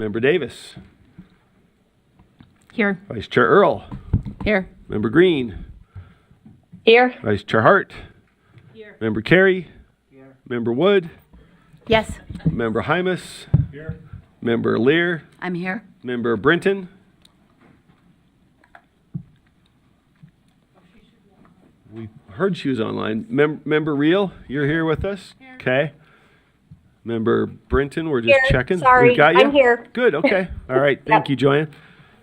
Member Davis. Here. Vice Chair Earl. Here. Member Green. Here. Vice Chair Hart. Here. Member Carey. Here. Member Wood. Yes. Member Hymas. Here. Member Lear. I'm here. Member Brinton. We heard she was online. Member Reel, you're here with us? Okay. Member Brinton, we're just Here. checking. Sorry, We've got you? I'm here. Good, okay. All right, thank you, Joanne.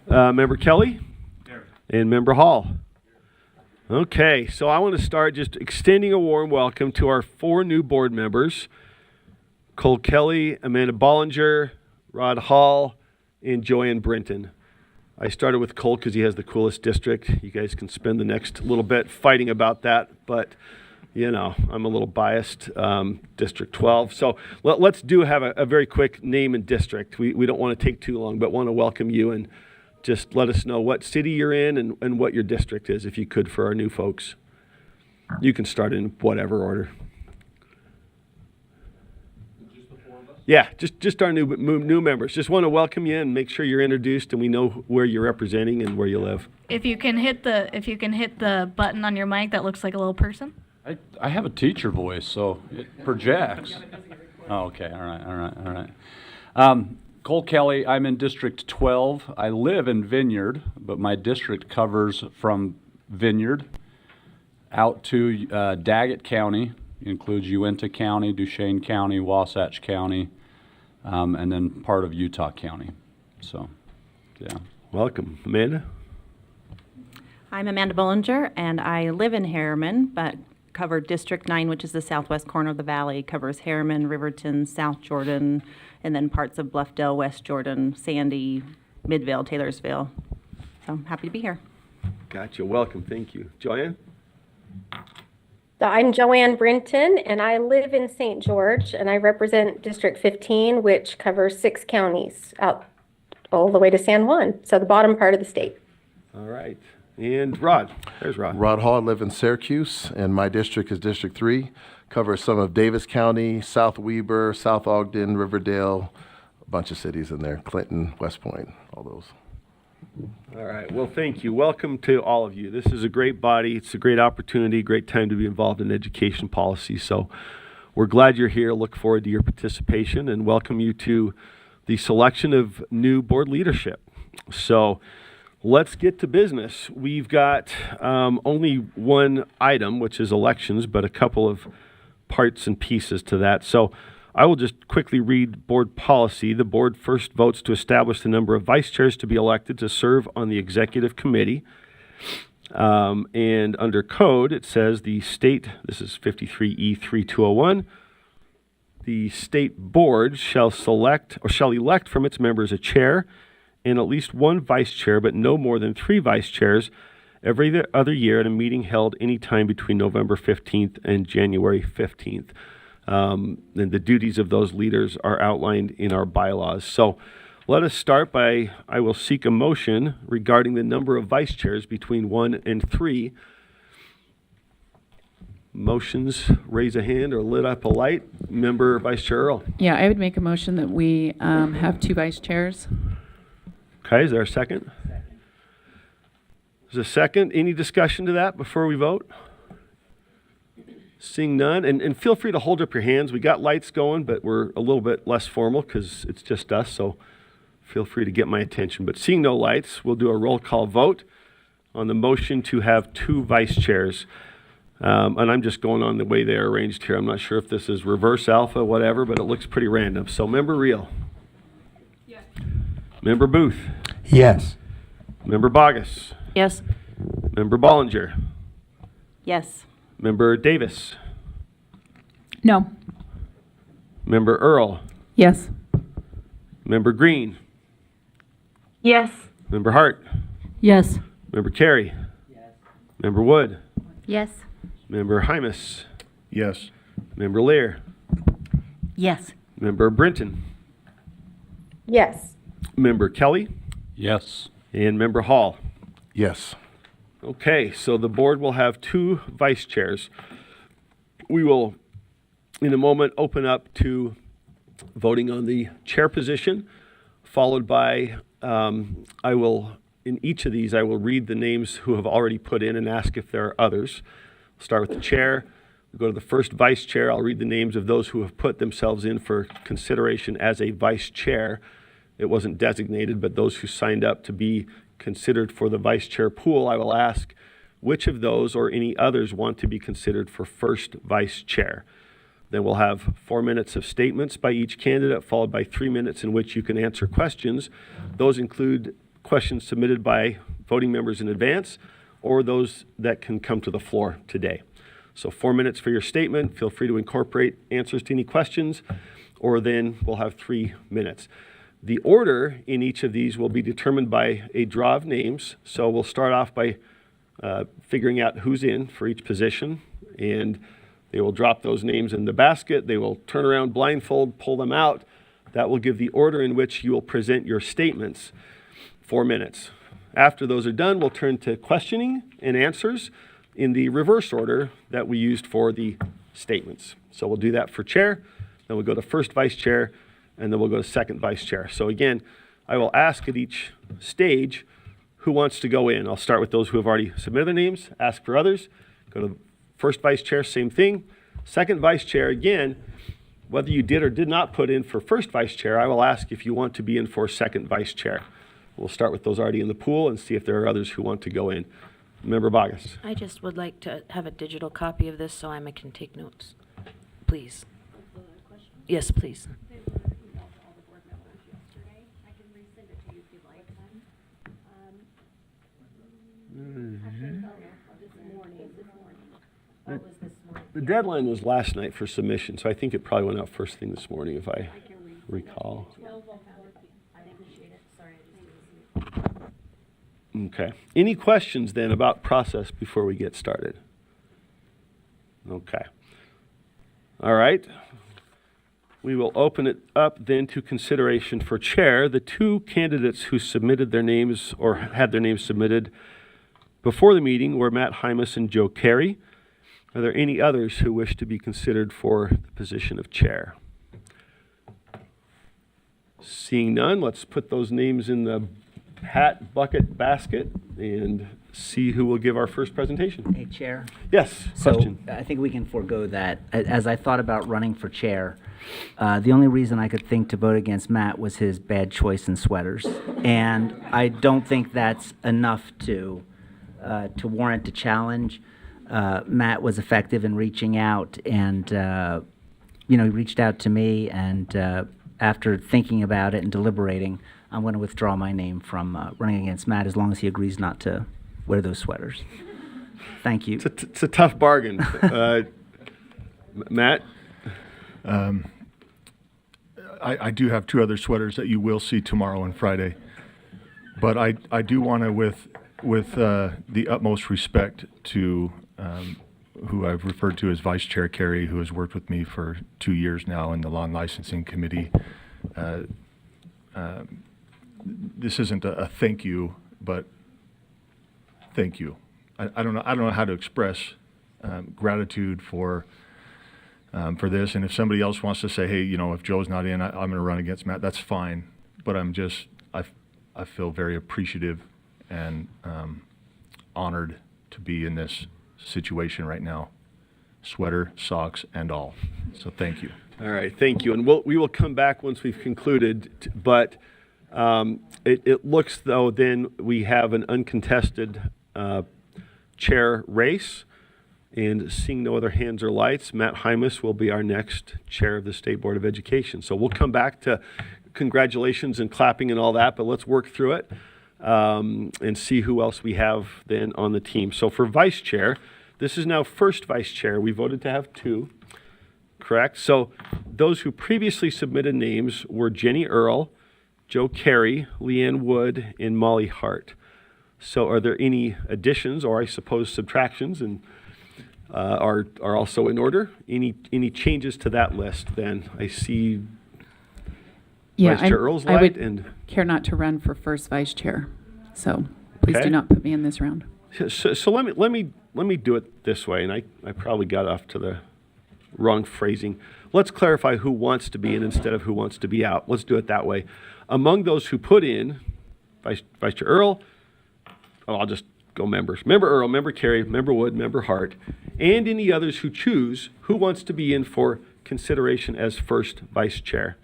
Member Kelly? Here. And Member Hall? Okay, so I want to start just extending a warm welcome to our 4 new board members, Cole Kelly, Amanda Bollinger, Rod Hall, and Joanne Brinton. I started with Cole because he has the coolest district. You guys can spend the next little bit fighting about that, but you know, I'm a little biased, District 12. So let's have a very quick name and district. We don't want to take too long, but want to welcome you and just let us know what city you're in and what your district is, if you could, for our new folks. You can start in whatever order. Just the 4 of us? Yeah, just our new members. Just want to welcome you and make sure you're introduced and we know where you're representing and where you live. If you can hit the button on your mic that looks like a little person. I have a teacher voice, so it projects. Oh, okay. All right. Cole Kelly, I'm in District 12. I live in Vineyard, but my district covers from Vineyard out to Daggett County. It includes Uinta County, Duchesne County, Wasatch County, and then part of Utah County. So, yeah. Welcome. Amanda? I'm Amanda Bollinger, and I live in Harriman, but cover District 9, which is the southwest corner of the valley, covers Harriman, Riverton, South Jordan, and then parts of Bluffdale, West Jordan, Sandy, Midvale, Taylorsville. So I'm happy to be here. Gotcha. Welcome. Thank you. Joanne? So I'm Joanne Brinton, and I live in St. George, and I represent District 15, which covers 6 counties out all the way to San Juan, so the bottom part of the state. All right. And Rod. There's Rod. Rod Hall, I live in Syracuse, and my district is District 3. Covers some of Davis County, South Weber, South Ogden, Riverdale, a bunch of cities in there, Clinton, West Point, all those. All right. Well, thank you. Welcome to all of you. This is a great body. It's a great opportunity, great time to be involved in education policy. So we're glad you're here. Look forward to your participation and welcome you to the selection of new board leadership. So let's get to business. We've got only one item, which is elections, but a couple of parts and pieces to that. So I will just quickly read board policy. The board first votes to establish the number of vice chairs to be elected to serve on the executive committee. And under code, it says the state, this is 53E3201, the state board shall select or shall elect from its members a chair and at least one vice chair, but no more than 3 vice chairs every other year at a meeting held anytime between November 15th and January 15th. And the duties of those leaders are outlined in our bylaws. So let us start by, I will seek a motion regarding the number of vice chairs between 1 and 3. Motions, raise a hand or lit up a light. Member Vice Chair Earl. Yeah, I would make a motion that we have 2 vice chairs. Okay, is there a second? Is a second? Any discussion to that before we vote? Seeing none, and feel free to hold up your hands. We got lights going, but we're a little bit less formal because it's just us, so feel free to get my attention. But seeing no lights, we'll do a roll call vote on the motion to have 2 vice chairs. And I'm just going on the way they're arranged here. I'm not sure if this is reverse alpha, whatever, but it looks pretty random. So Member Reel. Yes. Member Booth. Yes. Member Bogus. Yes. Member Bollinger. Yes. Member Davis. No. Member Earl. Yes. Member Green. Yes. Member Hart. Yes. Member Carey. Yes. Member Wood. Yes. Member Hymas. Yes. Member Lear. Yes. Member Brinton. Yes. Member Kelly. Yes. And Member Hall. Yes. Okay, so the board will have 2 vice chairs. We will, in a moment, open up to voting on the chair position, followed by, in each of these, I will read the names who have already put in and ask if there are others. Start with the chair. We'll go to the first vice chair. I'll read the names of those who have put themselves in for consideration as a vice chair. It wasn't designated, but those who signed up to be considered for the vice chair pool, I will ask which of those or any others want to be considered for first vice chair. Then we'll have 4 minutes of statements by each candidate, followed by 3 minutes in which you can answer questions. Those include questions submitted by voting members in advance or those that can come to the floor today. So 4 minutes for your statement. Feel free to incorporate answers to any questions, or then we'll have 3 minutes. The order in each of these will be determined by a draw of names. So we'll start off by figuring out who's in for each position, and they will drop those names in the basket. They will turn around blindfold, pull them out. That will give the order in which you will present your statements. 4 minutes. After those are done, we'll turn to questioning and answers in the reverse order that we used for the statements. So we'll do that for chair, then we'll go to first vice chair, and then we'll go to second vice chair. So again, I will ask at each stage who wants to go in. I'll start with those who have already submitted their names, ask for others, go to first vice chair, same thing. Second vice chair, again, whether you did or did not put in for first vice chair, I will ask if you want to be in for second vice chair. We'll start with those already in the pool and see if there are others who want to go in. Member Bogus. I just would like to have a digital copy of this so I can take notes, please. Yes, please. The deadline was last night for submission, so I think it probably went out first thing this morning, if I recall. Okay. Any questions then about process before we get started? Okay. All right. We will open it up then to consideration for chair. The 2 candidates who submitted their names or had their names submitted before the meeting were Matt Hymas and Joe Carey. Are there any others who wish to be considered for the position of chair? Seeing none, let's put those names in the hat bucket basket and see who will give our first presentation. Hey, Chair. Yes, So question. I think we can forego that. As I thought about running for chair, the only reason I could think to vote against Matt was his bad choice in sweaters. And I don't think that's enough to warrant a challenge. Matt was effective in reaching out and, he reached out to me, and after thinking about it and deliberating, I'm going to withdraw my name from running against Matt as long as he agrees not to wear those sweaters. Thank you. It's a tough bargain. Matt? I do have 2 other sweaters that you will see tomorrow and Friday. But I do want to, with the utmost respect to who I've referred to as Vice Chair Carey, who has worked with me for 2 years now in the Law and Licensing Committee. This isn't a thank you, but thank you. I don't know how to express gratitude for this. And if somebody else wants to say, hey, if Joe's not in, I'm going to run against Matt, that's fine. But I feel very appreciative and honored to be in this situation right now. Sweater, socks, and all. So thank you. All right, thank you. And we will come back once we've concluded, but it looks though then we have an uncontested chair race, and seeing no other hands or lights, Matt Hymas will be our next chair of the State Board of Education. So we'll come back to congratulations and clapping and all that, but let's work through it and see who else we have then on the team. So for vice chair, this is now first vice chair. We voted to have 2. Correct? So those who previously submitted names were Jenny Earl, Joe Carey, Leanne Wood, and Molly Hart. So are there any additions or I suppose subtractions and are also in order? Any changes to that list then? I see Vice Chair Earl's I light would and care not to run for first vice chair. So please Okay. do not put me in this round. so let me do it this way, and I probably got off to the wrong phrasing. Let's clarify who wants to be in instead of who wants to be out. Let's do it that way. Among those who put in, Vice Chair Earl, I'll just go members. Member Earl, Member Carey, Member Wood, Member Hart, and any others who choose who wants to be in for consideration as first vice chair.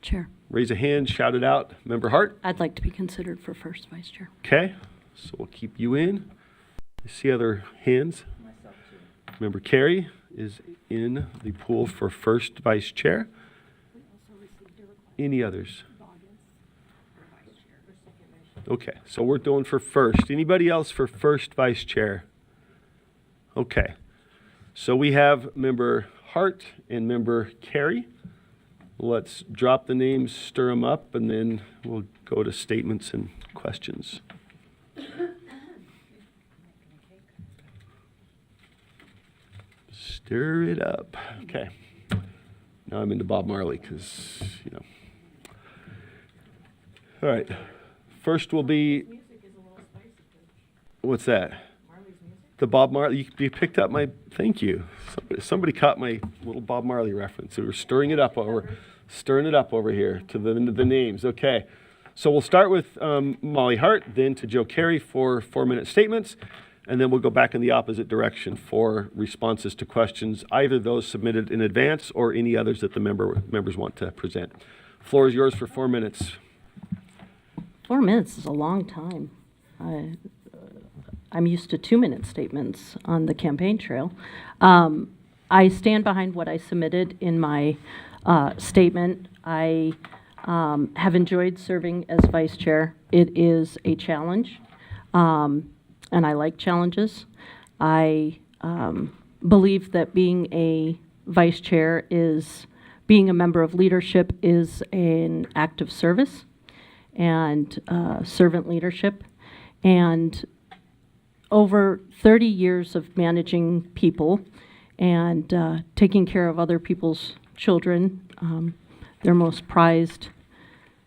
Chair, Raise a hand, shout it out. Member Hart? I'd like to be considered for first vice chair. Okay, so we'll keep you in. I see other hands. Member Carey is in the pool for first vice chair. Any others? Okay, so we're doing for first. Anybody else for first vice chair? Okay, so we have Member Hart and Member Carey. Let's drop the names, stir them up, and then we'll go to statements and questions. Stir it up. Okay. Now I'm into Bob Marley because, you know. All right. First will be. What's that? The Bob Marley. You picked up my. Thank you. Somebody caught my little Bob Marley reference. We were stirring it up over here to the names. Okay. So we'll start with Molly Hart, then to Joe Carey for 4-minute statements, and then we'll go back in the opposite direction for responses to questions, either those submitted in advance or any others that the members want to present. Floor is yours for 4 minutes. 4 minutes is a long time. I'm used to 2-minute statements on the campaign trail. I stand behind what I submitted in my statement. I have enjoyed serving as vice chair. It is a challenge, and I like challenges. I believe that being a vice chair is, being a member of leadership is an act of service and servant leadership. And over 30 years of managing people and taking care of other people's children, their most prized,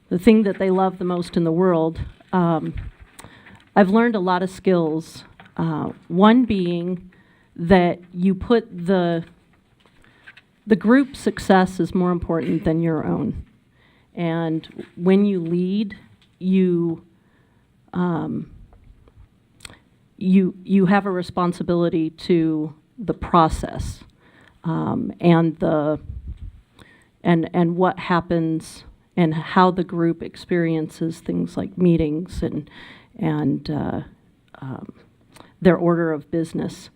the thing that they love the most in the world, I've learned a lot of skills. One being that you put the group success is more important than your own. And when you lead, you have a responsibility to the process and what happens and how the group experiences things like meetings and their order of business.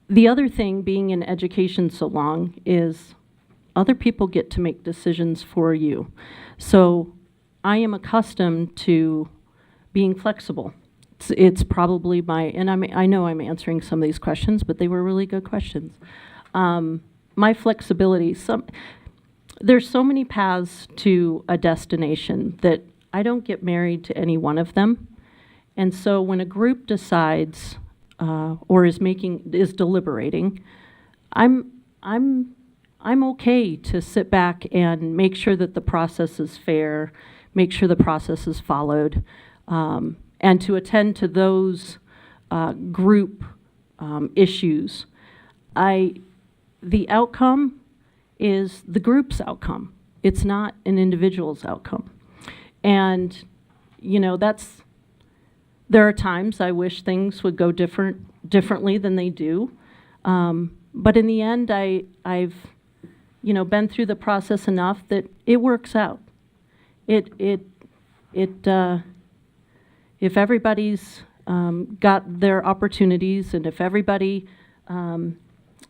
The other thing, being in education so long, is other people get to make decisions for you. So I am accustomed to being flexible. It's probably and I know I'm answering some of these questions, but they were really good questions. My flexibility, there's so many paths to a destination that I don't get married to any one of them. And so when a group decides or is deliberating, I'm okay to sit back and make sure that the process is fair, make sure the process is followed, and to attend to those group issues. The outcome is the group's outcome. It's not an individual's outcome. And, you know, there are times I wish things would go differently than they do. But in the end, I've been through the process enough that it works out. If everybody's got their opportunities, and if everybody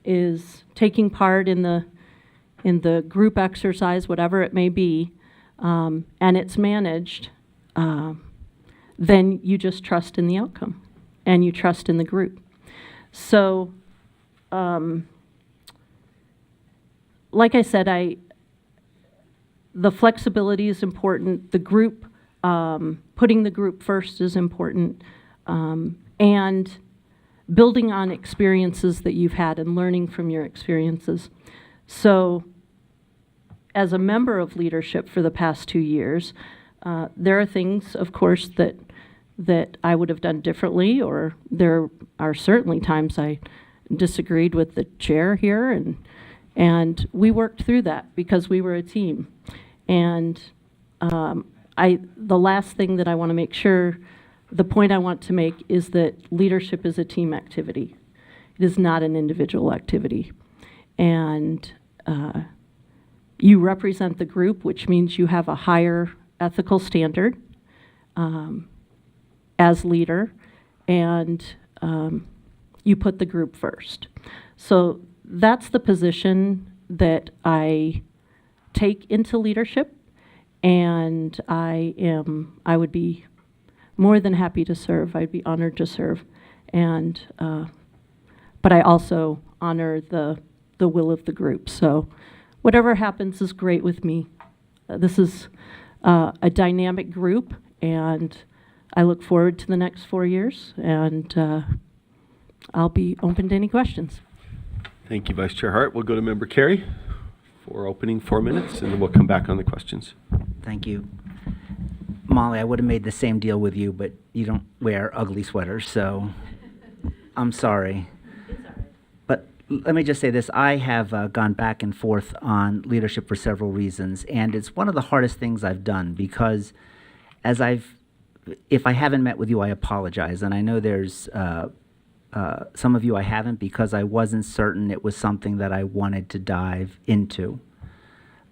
is taking part in the group exercise, whatever it may be, and it's managed, then you just trust in the outcome, and you trust in the group. So, like I said, the flexibility is important. The group, putting the group first is important, and building on experiences that you've had and learning from your experiences. So, as a member of leadership for the past 2 years, there are things, of course, that I would have done differently, or there are certainly times I disagreed with the chair here, and we worked through that because we were a team. And the last thing that I want to make sure, the point I want to make is that leadership is a team activity. It is not an individual activity. And you represent the group, which means you have a higher ethical standard as leader, and you put the group first. So that's the position that I take into leadership, and I would be more than happy to serve. I'd be honored to serve, and but I also honor the will of the group. So whatever happens is great with me. This is a dynamic group, and I look forward to the next 4 years, and I'll be open to any questions. Thank you, Vice Chair Hart. We'll go to Member Carey for opening 4 minutes, and then we'll come back on the questions. Thank you. Molly, I would have made the same deal with you, but you don't wear ugly sweaters, so I'm sorry. But let me just say this. I have gone back and forth on leadership for several reasons, and it's one of the hardest things I've done because if I haven't met with you, I apologize. And I know there's some of you I haven't because I wasn't certain it was something that I wanted to dive into.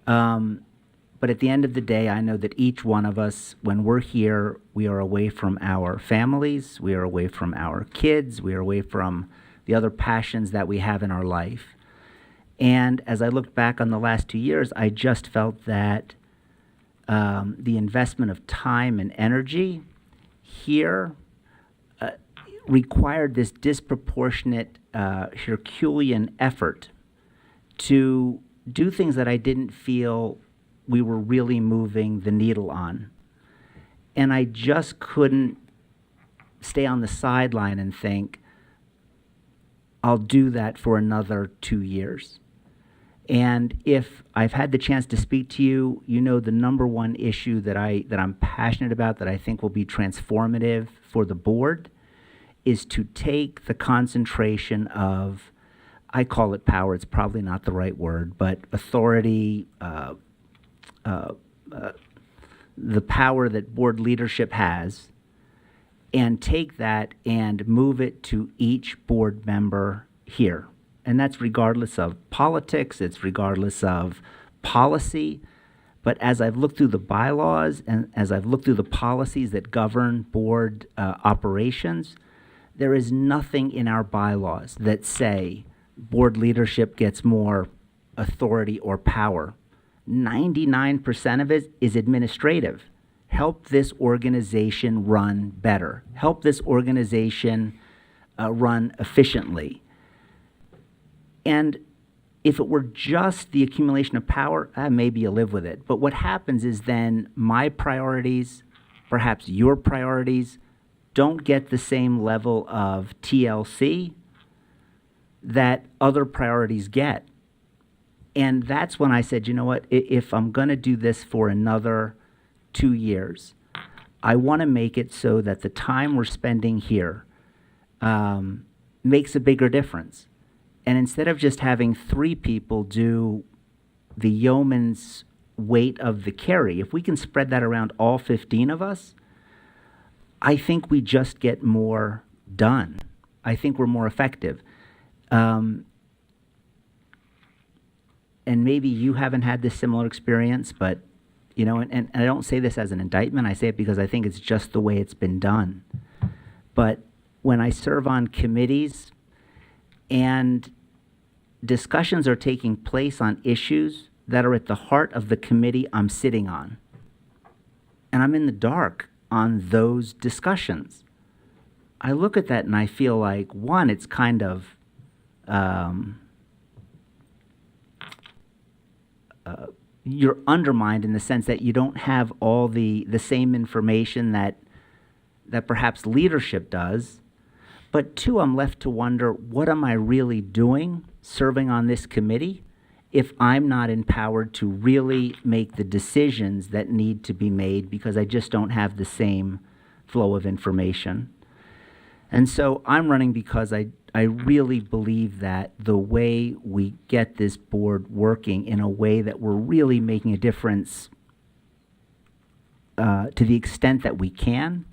But at the end of the day, I know that each one of us, when we're here, we are away from our families, we are away from our kids, we are away from the other passions that we have in our life. And as I looked back on the last 2 years, I just felt that the investment of time and energy here required this disproportionate Herculean effort to do things that I didn't feel we were really moving the needle on. And I just couldn't stay on the sideline and think, I'll do that for another 2 years. And if I've had the chance to speak to you, you know the number one issue that I'm passionate about, that I think will be transformative for the board, is to take the concentration of, I call it power, it's probably not the right word, but authority, the power that board leadership has, and take that and move it to each board member here. And that's regardless of politics, it's regardless of policy. But as I've looked through the bylaws and as I've looked through the policies that govern board operations, there is nothing in our bylaws that say board leadership gets more authority or power. 99% of it is administrative. Help this organization run better. Help this organization run efficiently. And if it were just the accumulation of power, maybe you live with it. But what happens is then my priorities, perhaps your priorities, don't get the same level of TLC that other priorities get. And that's when I said, you know what, if I'm going to do this for another 2 years, I want to make it so that the time we're spending here makes a bigger difference. And instead of just having 3 people do the yeoman's weight of the carry, if we can spread that around all 15 of us, I think we just get more done. I think we're more effective. And maybe you haven't had this similar experience, but, you know, and I don't say this as an indictment, I say it because I think it's just the way it's been done. But when I serve on committees and discussions are taking place on issues that are at the heart of the committee I'm sitting on, and I'm in the dark on those discussions, I look at that and I feel like, one, it's kind of you're undermined in the sense that you don't have all the same information that perhaps leadership does. But 2, I'm left to wonder, what am I really doing serving on this committee if I'm not empowered to really make the decisions that need to be made because I just don't have the same flow of information? And so I'm running because I I really believe that the way we get this board working in a way that we're really making a difference to the extent that we can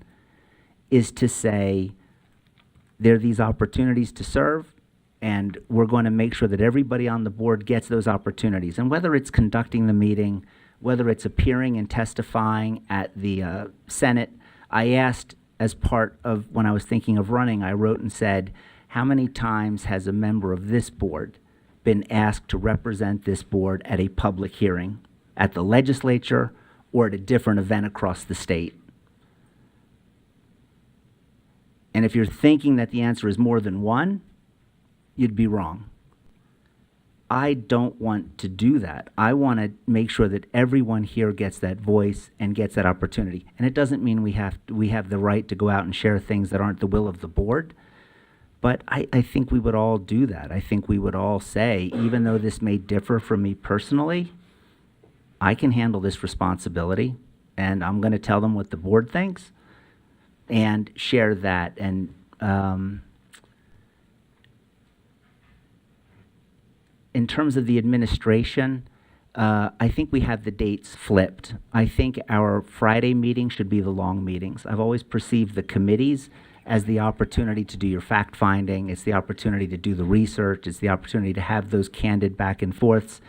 is to say there are these opportunities to serve, and we're going to make sure that everybody on the board gets those opportunities. And whether it's conducting the meeting, whether it's appearing and testifying at the Senate, I asked as part of when I was thinking of running, I wrote and said, how many times has a member of this board been asked to represent this board at a public hearing, at the legislature, or at a different event across the state? And if you're thinking that the answer is more than one, you'd be wrong. I don't want to do that. I want to make sure that everyone here gets that voice and gets that opportunity. And it doesn't mean we have the right to go out and share things that aren't the will of the board. But I think we would all do that. I think we would all say, even though this may differ from me personally, I can handle this responsibility, and I'm going to tell them what the board thinks and share that. And in terms of the administration, I think we have the dates flipped. I think our Friday meeting should be the long meetings. I've always perceived the committees as the opportunity to do your fact-finding. It's the opportunity to do the research. It's the opportunity to have those candid back and forths.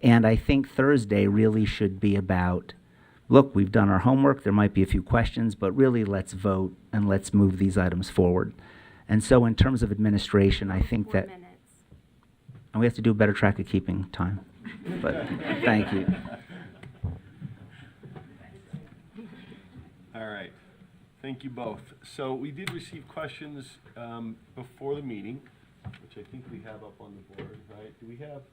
And I think Thursday really should be about, look, we've done our homework. There might be a few questions, but really let's vote and let's move these items forward. And so in terms of administration, I think that... And we have to do a better track of keeping time. But thank you. All right. Thank you both. So we did receive questions before the meeting, which I think we have up on the board, right? Do we have,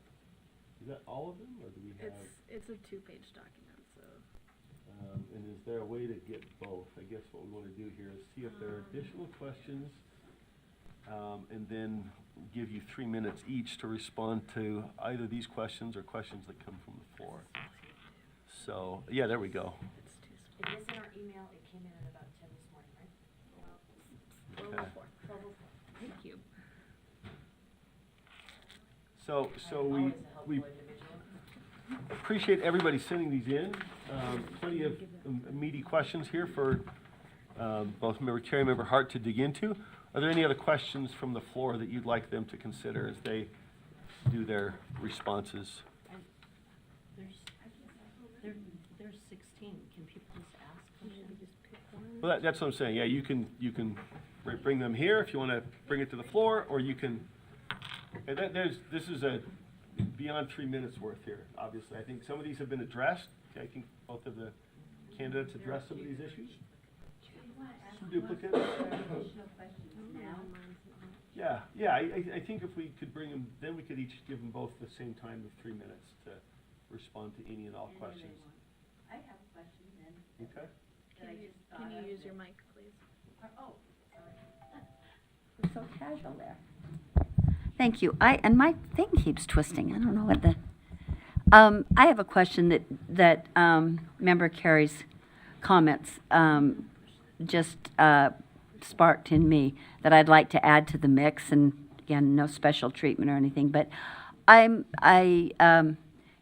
is that all of them, or do we have? It's a 2-page document, so. And is there a way to get both? I guess what we want to do here is see if there are additional questions, and then give you 3 minutes each to respond to either these questions or questions that come from the floor. So, yeah, there we go. It is in our email. It came in at about 10 this morning, right? Okay. Thank you. So we appreciate everybody sending these in. Plenty of meaty questions here for both Member Carey and Member Hart to dig into. Are there any other questions from the floor that you'd like them to consider as they do their responses? There's 16. Can people just ask? Just pick one? Well, that's what I'm saying. Yeah, you can bring them here if you want to bring it to the floor, or you can. And this is a beyond 3 minutes worth here. Obviously, I think some of these have been addressed. I think both of the candidates addressed some of these issues. Some duplicates. Yeah. I think if we could bring them, then we could each give them both the same time of 3 minutes to respond to any and all questions. I have a question then. Okay. Can you use your mic, please? Oh, sorry. We're so casual there. Thank you. And my thing keeps twisting. I don't know what the. I have a question that Member Carey's comments just sparked in me that I'd like to add to the mix. And again, no special treatment or anything, but I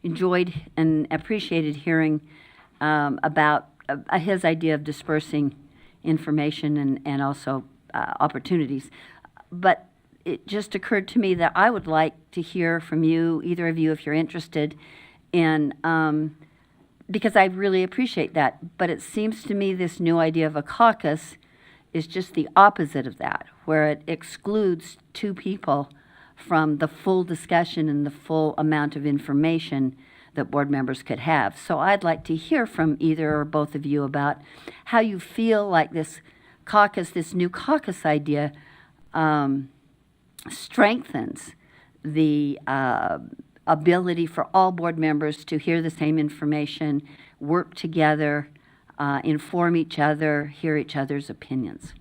enjoyed and appreciated hearing about his idea of dispersing information and also opportunities. But it just occurred to me that I would like to hear from you, either of you, if you're interested in, because I really appreciate that. But it seems to me this new idea of a caucus is just the opposite of that, where it excludes two people from the full discussion and the full amount of information that board members could have. So I'd like to hear from either or both of you about how you feel like this caucus, this new caucus idea, strengthens the ability for all board members to hear the same information, work together, inform each other, hear each other's opinions.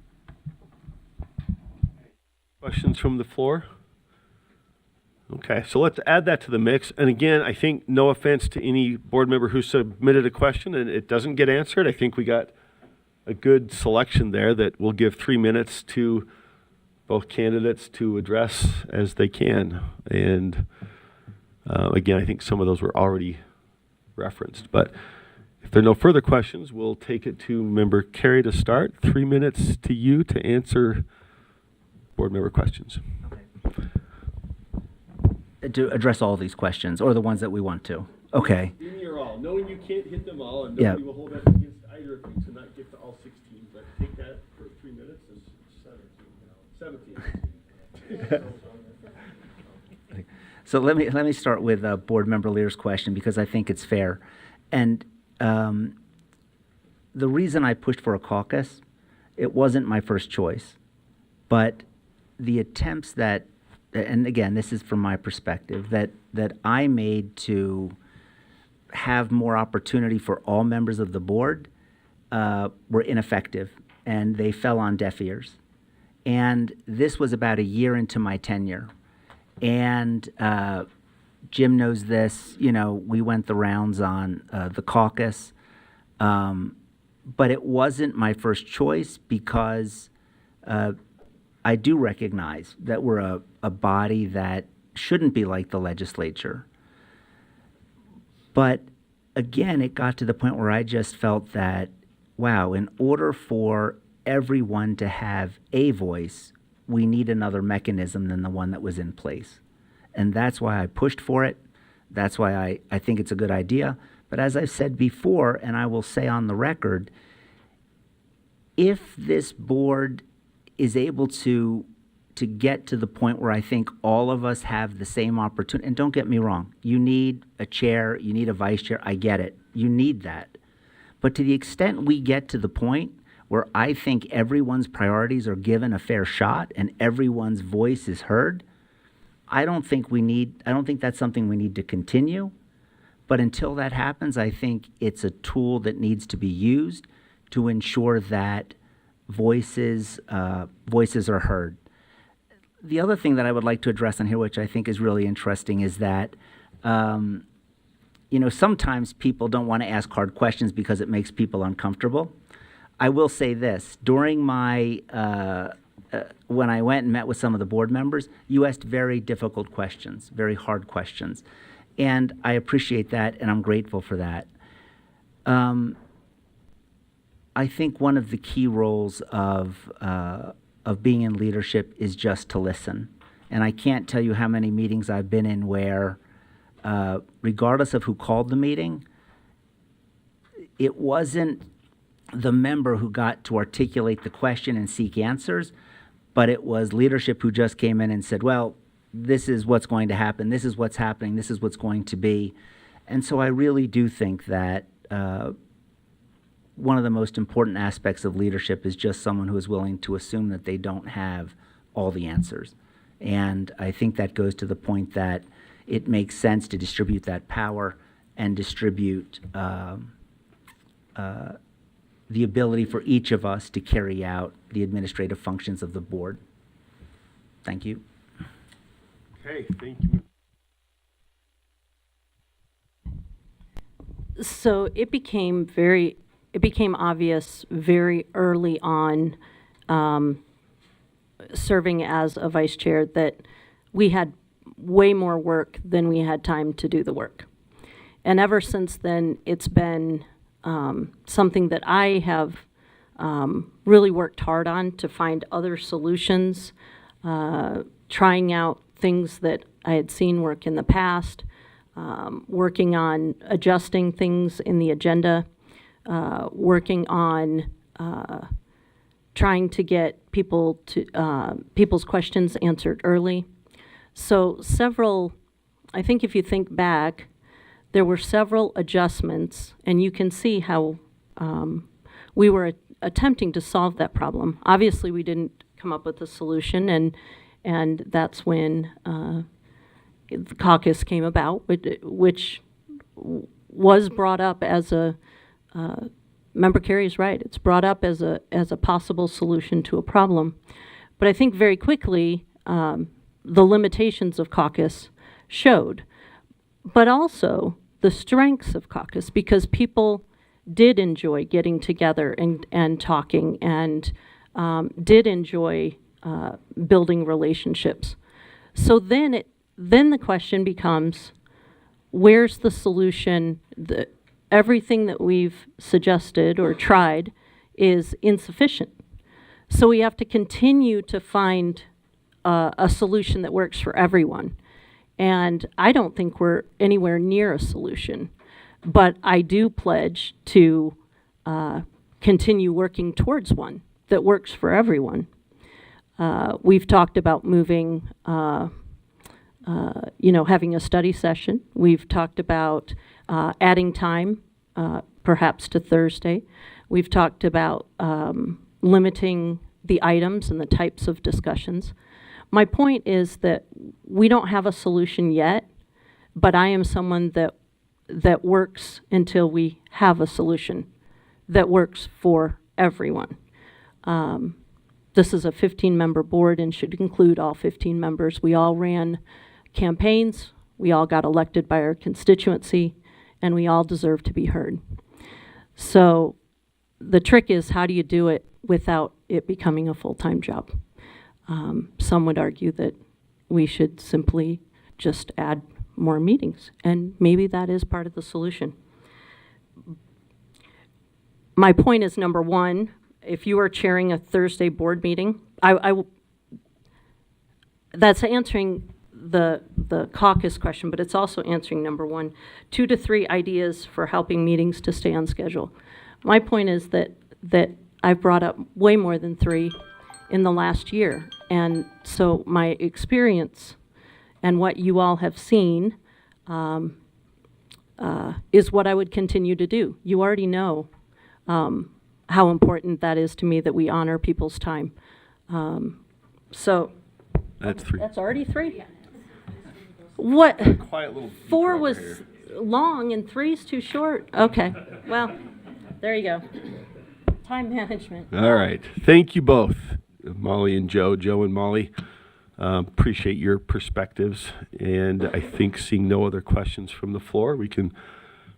Questions from the floor? Okay, so let's add that to the mix. And again, I think no offense to any board member who submitted a question and it doesn't get answered. I think we got a good selection there that will give 3 minutes to both candidates to address as they can. And again, I think some of those were already referenced. But if there are no further questions, we'll take it to Member Carey to start. 3 minutes to you to answer board member questions. To address all these questions, or the ones that we want to. Okay. Any or all, knowing you can't hit them all, and Yeah. nobody will hold that against either of you to not get to all 16, but take that for 3 minutes is 17 now. 17. So let me start with Board Member Lear's question, because I think it's fair. And the reason I pushed for a caucus, it wasn't my first choice, but the attempts that, and again, this is from my perspective, that I made to have more opportunity for all members of the board were ineffective, and they fell on deaf ears. And this was about a year into my tenure. And Jim knows this, you know, we went the rounds on the caucus, but it wasn't my first choice because I do recognize that we're a body that shouldn't be like the legislature. But again, it got to the point where I just felt that, wow, in order for everyone to have a voice, we need another mechanism than the one that was in place. And that's why I pushed for it. That's why I think it's a good idea. But as I've said before, and I will say on the record, if this board is able to get to the point where I think all of us have the same opportunity, and don't get me wrong, you need a chair, you need a vice chair, I get it. You need that. But to the extent we get to the point where I think everyone's priorities are given a fair shot and everyone's voice is heard, I don't think that's something we need to continue. But until that happens, I think it's a tool that needs to be used to ensure that voices are heard. The other thing that I would like to address on here, which I think is really interesting, is that you know, sometimes people don't want to ask hard questions because it makes people uncomfortable. I will say this: during my when I went and met with some of the board members, you asked very difficult questions, very hard questions, and I appreciate that, and I'm grateful for that. I think one of the key roles of being in leadership is just to listen. And I can't tell you how many meetings I've been in where, regardless of who called the meeting, it wasn't the member who got to articulate the question and seek answers, but it was leadership who just came in and said, well, this is what's going to happen, this is what's happening, this is what's going to be. And so I really do think that one of the most important aspects of leadership is just someone who is willing to assume that they don't have all the answers. And I think that goes to the point that it makes sense to distribute that power and distribute the ability for each of us to carry out the administrative functions of the board. Thank you. Okay, thank you. So it became obvious very early on, serving as a vice chair, that we had way more work than we had time to do the work. And ever since then, it's been something that I have really worked hard on to find other solutions, trying out things that I had seen work in the past, working on adjusting things in the agenda, working on trying to get people's questions answered early. So I think if you think back, there were several adjustments, and you can see how we were attempting to solve that problem. Obviously, we didn't come up with a solution, and that's when the caucus came about, which was brought up as a Member Carey is right. It's brought up as a possible solution to a problem, but I think very quickly the limitations of caucus showed, but also the strengths of caucus, because people did enjoy getting together and talking, and did enjoy building relationships. So then the question becomes, where's the solution? Everything that we've suggested or tried is insufficient. So we have to continue to find a solution that works for everyone. And I don't think we're anywhere near a solution, but I do pledge to continue working towards one that works for everyone. We've talked about moving, having a study session. We've talked about adding time, perhaps to Thursday. We've talked about limiting the items and the types of discussions. My point is that we don't have a solution yet, but I am someone that works until we have a solution that works for everyone. This is a 15-member board and should include all 15 members. We all ran campaigns, we all got elected by our constituency, and we all deserve to be heard. So the trick is, how do you do it without it becoming a full-time job? Some would argue that we should simply just add more meetings, and maybe that is part of the solution. My point is, number one, if you are chairing a Thursday board meeting, that's answering the caucus question, but it's also answering number one, 2 to 3 ideas for helping meetings to stay on schedule. My point is that I've brought up way more than 3 in the last year. And so my experience and what you all have seen is what I would continue to do. You already know how important that is to me, that we honor people's time. So That's 3. that's already 3. What? Quiet little 4 was long and 3's too short. Okay, well, there you go. Time management. All right. Thank you both, Molly and Joe and Molly. Appreciate your perspectives. And I think, seeing no other questions from the floor, we can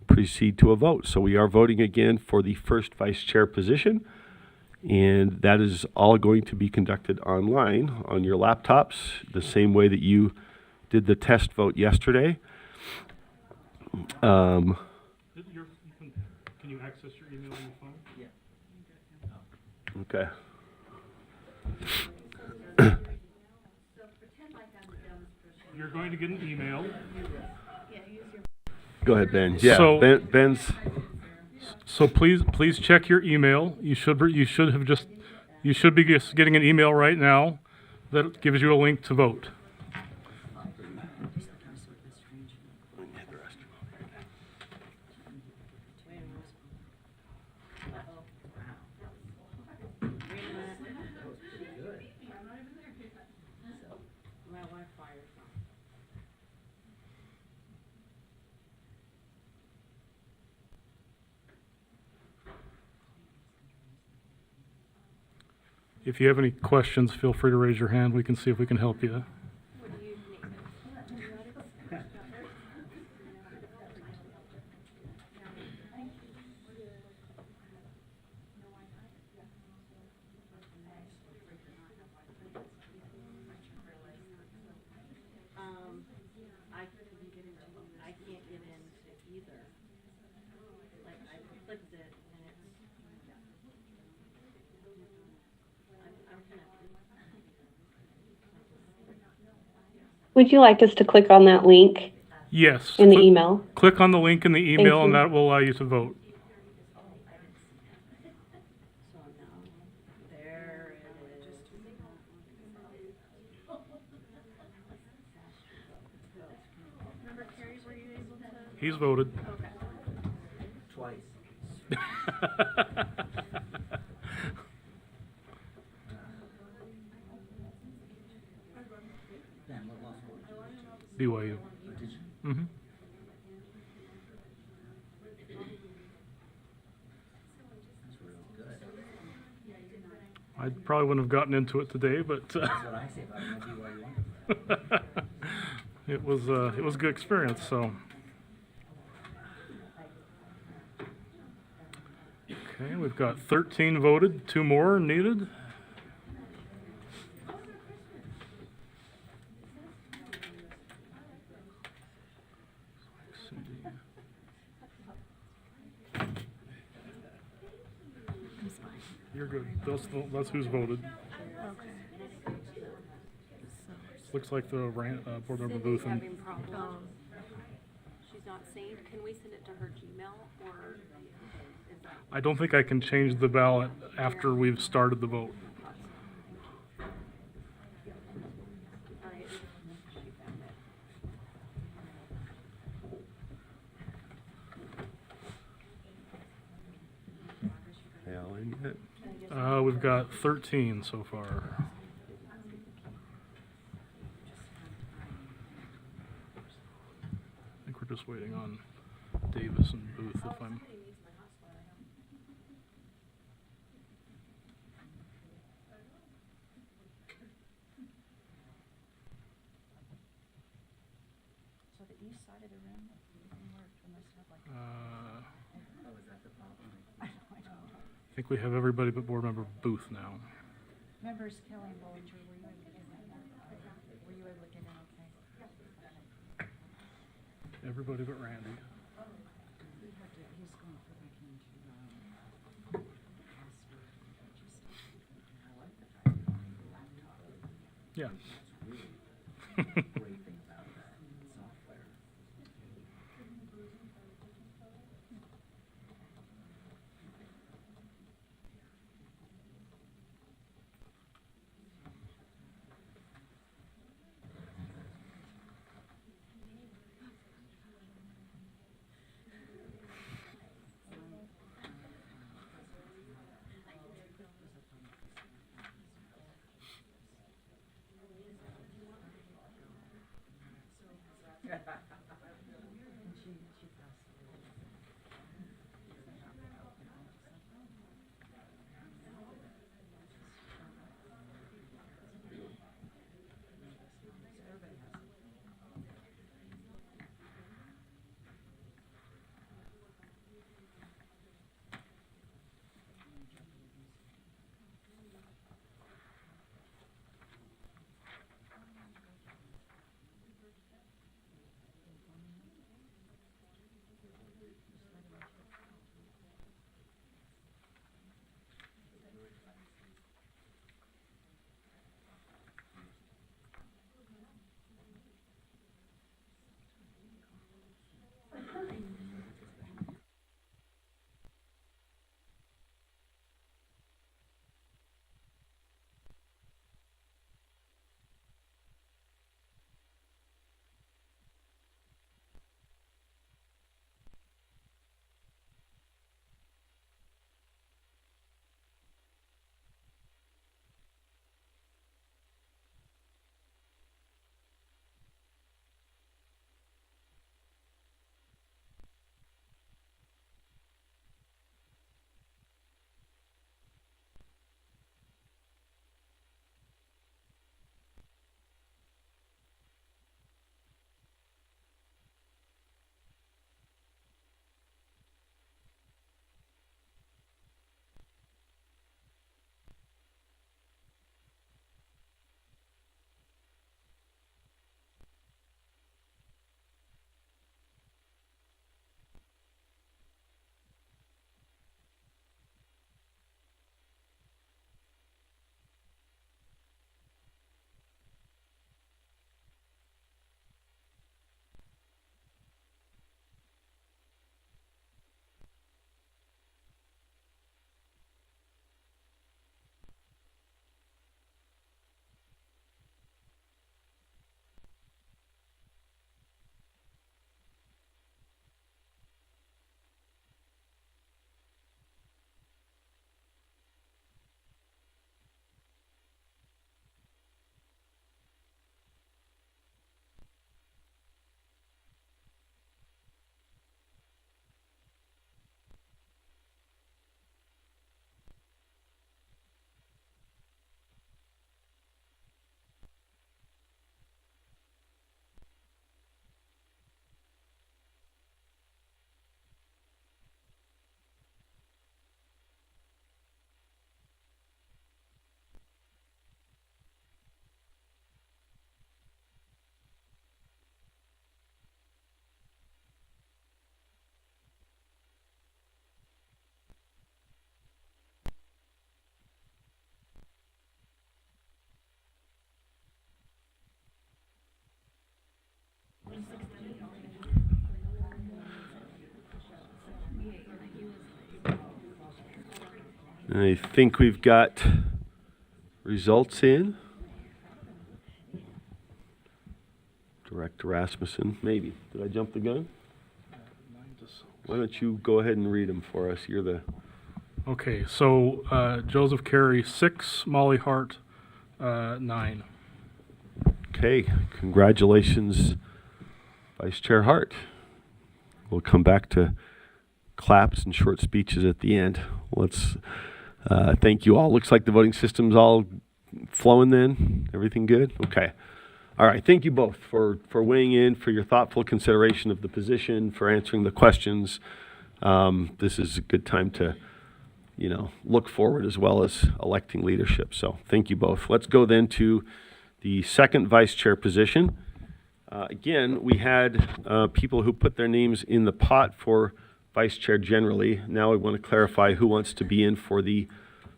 proceed to a vote. So we are voting again for the first vice chair position. And that is all going to be conducted online on your laptops, the same way that you did the test vote yesterday. Can you access your email on your phone? Okay. You're going to get an email. Go ahead, Ben. Yeah, So- Ben's. So please check your email. You should be just getting an email right now that gives you a link to vote. If you have any questions, feel free to raise your hand. We can see if we can help you. I can't get into either. Like, I clicked it and it's, I'm kind of. Would you like us to click on that link Yes. in the click- email? Click on the link in the email and you. that will allow you to vote. So now, there it is. He's voted. Twice. BYU. Mm-hmm. I probably wouldn't have gotten into it today, but it was a good experience. So, okay, we've got 13 voted, 2 more needed. You're good. That's who's voted. Looks like the board member Booth and She's not saved. Can we send it to her Gmail or? I don't think I can change the ballot after we've started the vote. Alan, yet? We've got 13 so far. I think we're just waiting on Davis and Booth if I'm. I think we have everybody but board member Booth now. Members Kelly and Bollinger, were you able to get that? Were you able to get it okay? Everybody but Randy. He's going for back into, Yeah. I think we've got results in. Director Rasmussen, maybe. Did I jump the gun? Why don't you go ahead and read them for us? You're the... Okay, so Joseph Carey, 6, Molly Hart, 9. Okay, congratulations, Vice Chair Hart. We'll come back to claps and short speeches at the end. Let's thank you all. Looks like the voting system's all flowing then. Everything good? Okay. All right, thank you both for weighing in, for your thoughtful consideration of the position, for answering the questions. This is a good time to, look forward as well as electing leadership. So thank you both. Let's go then to the second vice chair position. Again, we had people who put their names in the pot for vice chair generally. Now we want to clarify who wants to be in for the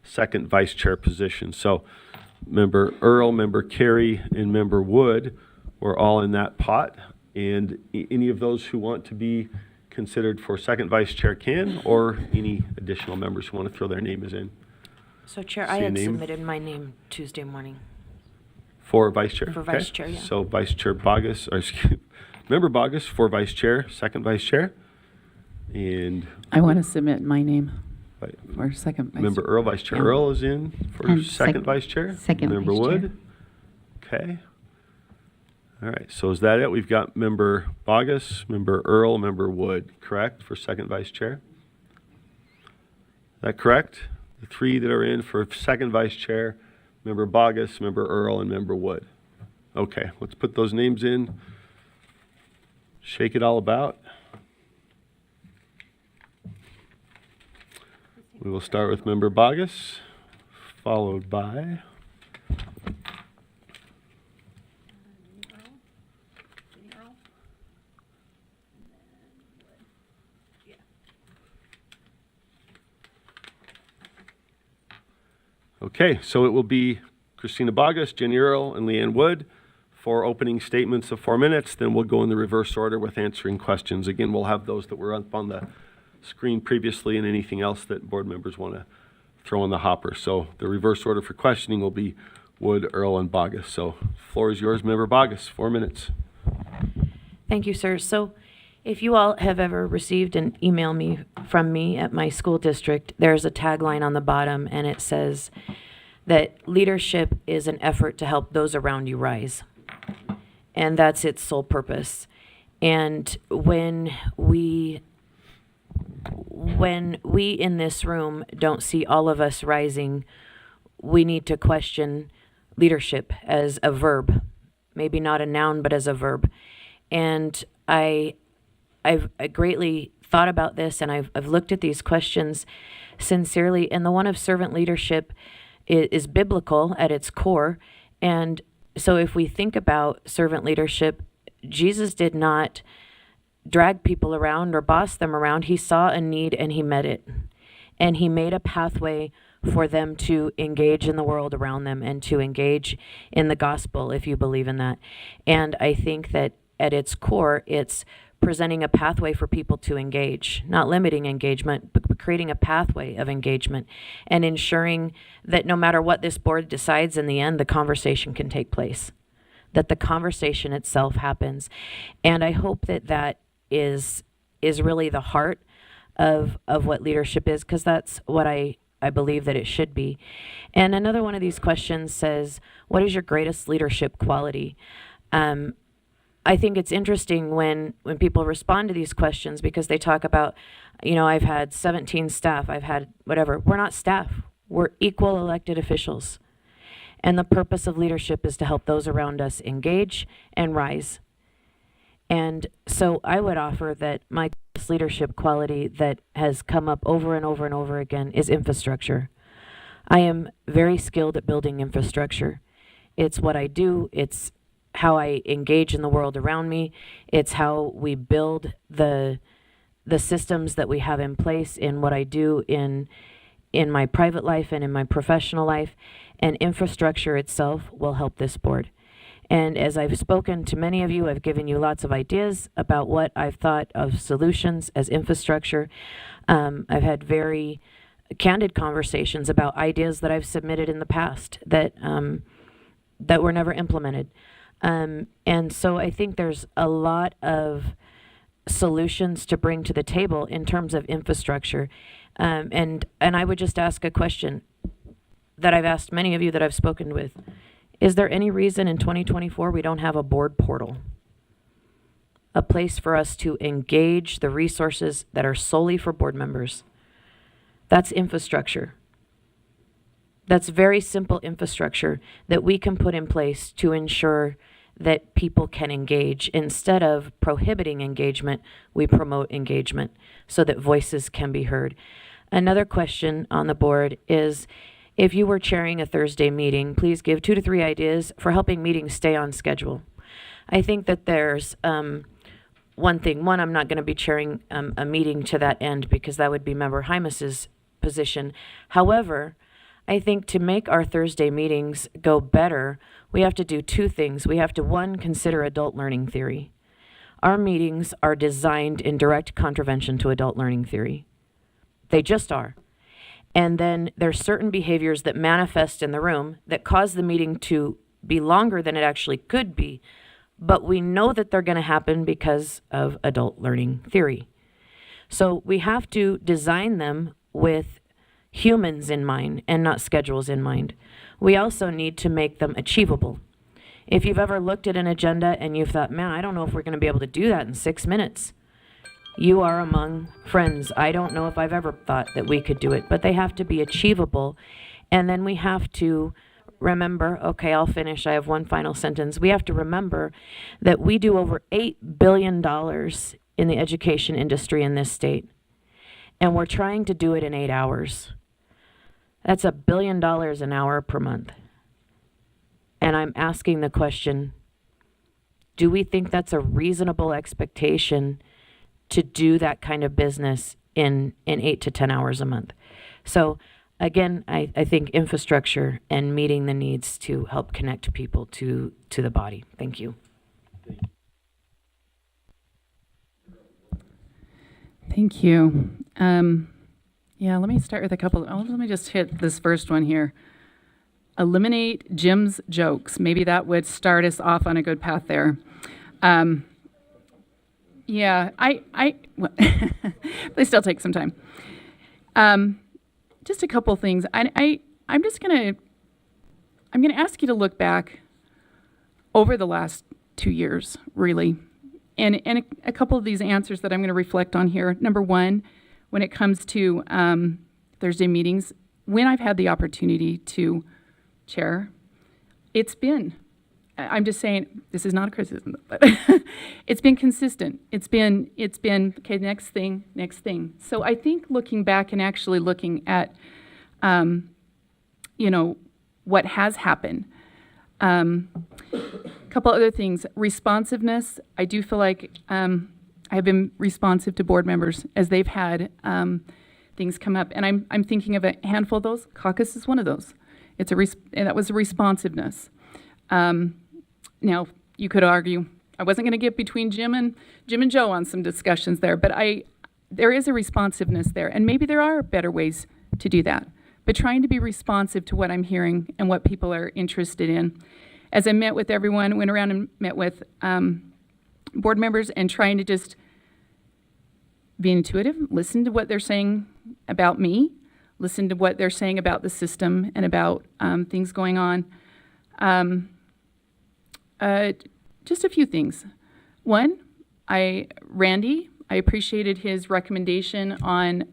second vice chair position. So Member Earl, Member Carey, and Member Wood were all in that pot. And any of those who want to be considered for second vice chair can, or any additional members who want to throw their names in. So Chair, See I a had name? submitted my name Tuesday morning. For vice chair? For Okay. vice chair, yeah. So Vice Chair Bogus, or excuse Member Bogus for vice chair, second vice chair. And I want to submit my name vi- for second vice. Member Earl, Vice Chair Yeah. Earl is in for And second vice chair. second Member vice chair. Wood. Okay. All right, so is that it? We've got Member Bogus, Member Earl, Member Wood, correct, for second vice chair? Is that correct? The three that are in for second vice chair, Member Bogus, Member Earl, and Member Wood. Okay, let's put those names in. Shake it all about. We will start with Member Bogus, followed by Okay, so it will be Christina Bogus, Jenny Earl, and Leanne Wood for opening statements of 4 minutes. Then we'll go in the reverse order with answering questions. Again, we'll have those that were up on the screen previously and anything else that board members want to throw in the hopper. So the reverse order for questioning will be Wood, Earl, and Bogus. So floor is yours, Member Bogus, 4 minutes. Thank you, sir. So if you all have ever received an email from me at my school district, there's a tagline on the bottom, and it says that leadership is an effort to help those around you rise. And that's its sole purpose. And when we in this room don't see all of us rising, we need to question leadership as a verb, maybe not a noun, but as a verb. And I've greatly thought about this, and I've looked at these questions sincerely. And the one of servant leadership is biblical at its core. And so if we think about servant leadership, Jesus did not drag people around or boss them around. He saw a need and he met it. And he made a pathway for them to engage in the world around them and to engage in the gospel, if you believe in that. And I think that at its core, it's presenting a pathway for people to engage, not limiting engagement, but creating a pathway of engagement and ensuring that no matter what this board decides in the end, the conversation can take place, that the conversation itself happens. And I hope that that is really the heart of what leadership is, because that's what I believe that it should be. And another one of these questions says, what is your greatest leadership quality? I think it's interesting when people respond to these questions, because they talk about, I've had 17 staff, I've had whatever. We're not staff. We're equal elected officials. And the purpose of leadership is to help those around us engage and rise. And so I would offer that my leadership quality that has come up over and over and over again is infrastructure. I am very skilled at building infrastructure. It's what I do. It's how I engage in the world around me. It's how we build the systems that we have in place in what I do in my private life and in my professional life. And infrastructure itself will help this board. And as I've spoken to many of you, I've given you lots of ideas about what I've thought of solutions as infrastructure. I've had very candid conversations about ideas that I've submitted in the past that that were never implemented. And so I think there's a lot of solutions to bring to the table in terms of infrastructure. And I would just ask a question that I've asked many of you that I've spoken with. Is there any reason in 2024 we don't have a board portal? A place for us to engage the resources that are solely for board members. That's infrastructure. That's very simple infrastructure that we can put in place to ensure that people can engage. Instead of prohibiting engagement, we promote engagement so that voices can be heard. Another question on the board is, if you were chairing a Thursday meeting, please give 2 to 3 ideas for helping meetings stay on schedule. I think that there's one thing. One, I'm not going to be chairing a meeting to that end because that would be Member Hymas's position. However, I think to make our Thursday meetings go better, we have to do 2 things. We have to, 1, consider adult learning theory. Our meetings are designed in direct contravention to adult learning theory. They just are. And then there's certain behaviors that manifest in the room that cause the meeting to be longer than it actually could be, but we know that they're going to happen because of adult learning theory. So we have to design them with humans in mind and not schedules in mind. We also need to make them achievable. If you've ever looked at an agenda and you've thought, man, I don't know if we're going to be able to do that in 6 minutes, you are among friends. I don't know if I've ever thought that we could do it, but they have to be achievable. And then we have to remember, okay, I'll finish. I have one final sentence. We have to remember that we do over $8 billion in the education industry in this state, and we're trying to do it in 8 hours. That's $1 billion an hour per month. And I'm asking the question, do we think that's a reasonable expectation to do that kind of business in 8 to 10 hours a month? So again, I think infrastructure and meeting the needs to help connect people to the body. Thank you. Thank you. Yeah, let me start with a couple. Let me just hit this first one here. Eliminate Jim's jokes. Maybe that would start us off on a good path there. Yeah, they still take some time. Just a couple things. I'm gonna ask you to look back over the last 2 years, really, and a couple of these answers that I'm going to reflect on here. Number one, when it comes to Thursday meetings, when I've had the opportunity to chair, I'm just saying, this is not a criticism, but it's been consistent. It's been, okay, next thing. So I think looking back and actually looking at, what has happened. A couple other things. Responsiveness. I do feel like I have been responsive to board members as they've had things come up. And I'm thinking of a handful of those. Caucus is one of those. And that was a responsiveness. Now, you could argue, I wasn't going to get between Jim and Joe on some discussions there, but there is a responsiveness there, and maybe there are better ways to do that. But trying to be responsive to what I'm hearing and what people are interested in. As I met with everyone, went around and met with board members and trying to just be intuitive, listen to what they're saying about me, listen to what they're saying about the system and about things going on. Just a few things. One, Randy, I appreciated his recommendation on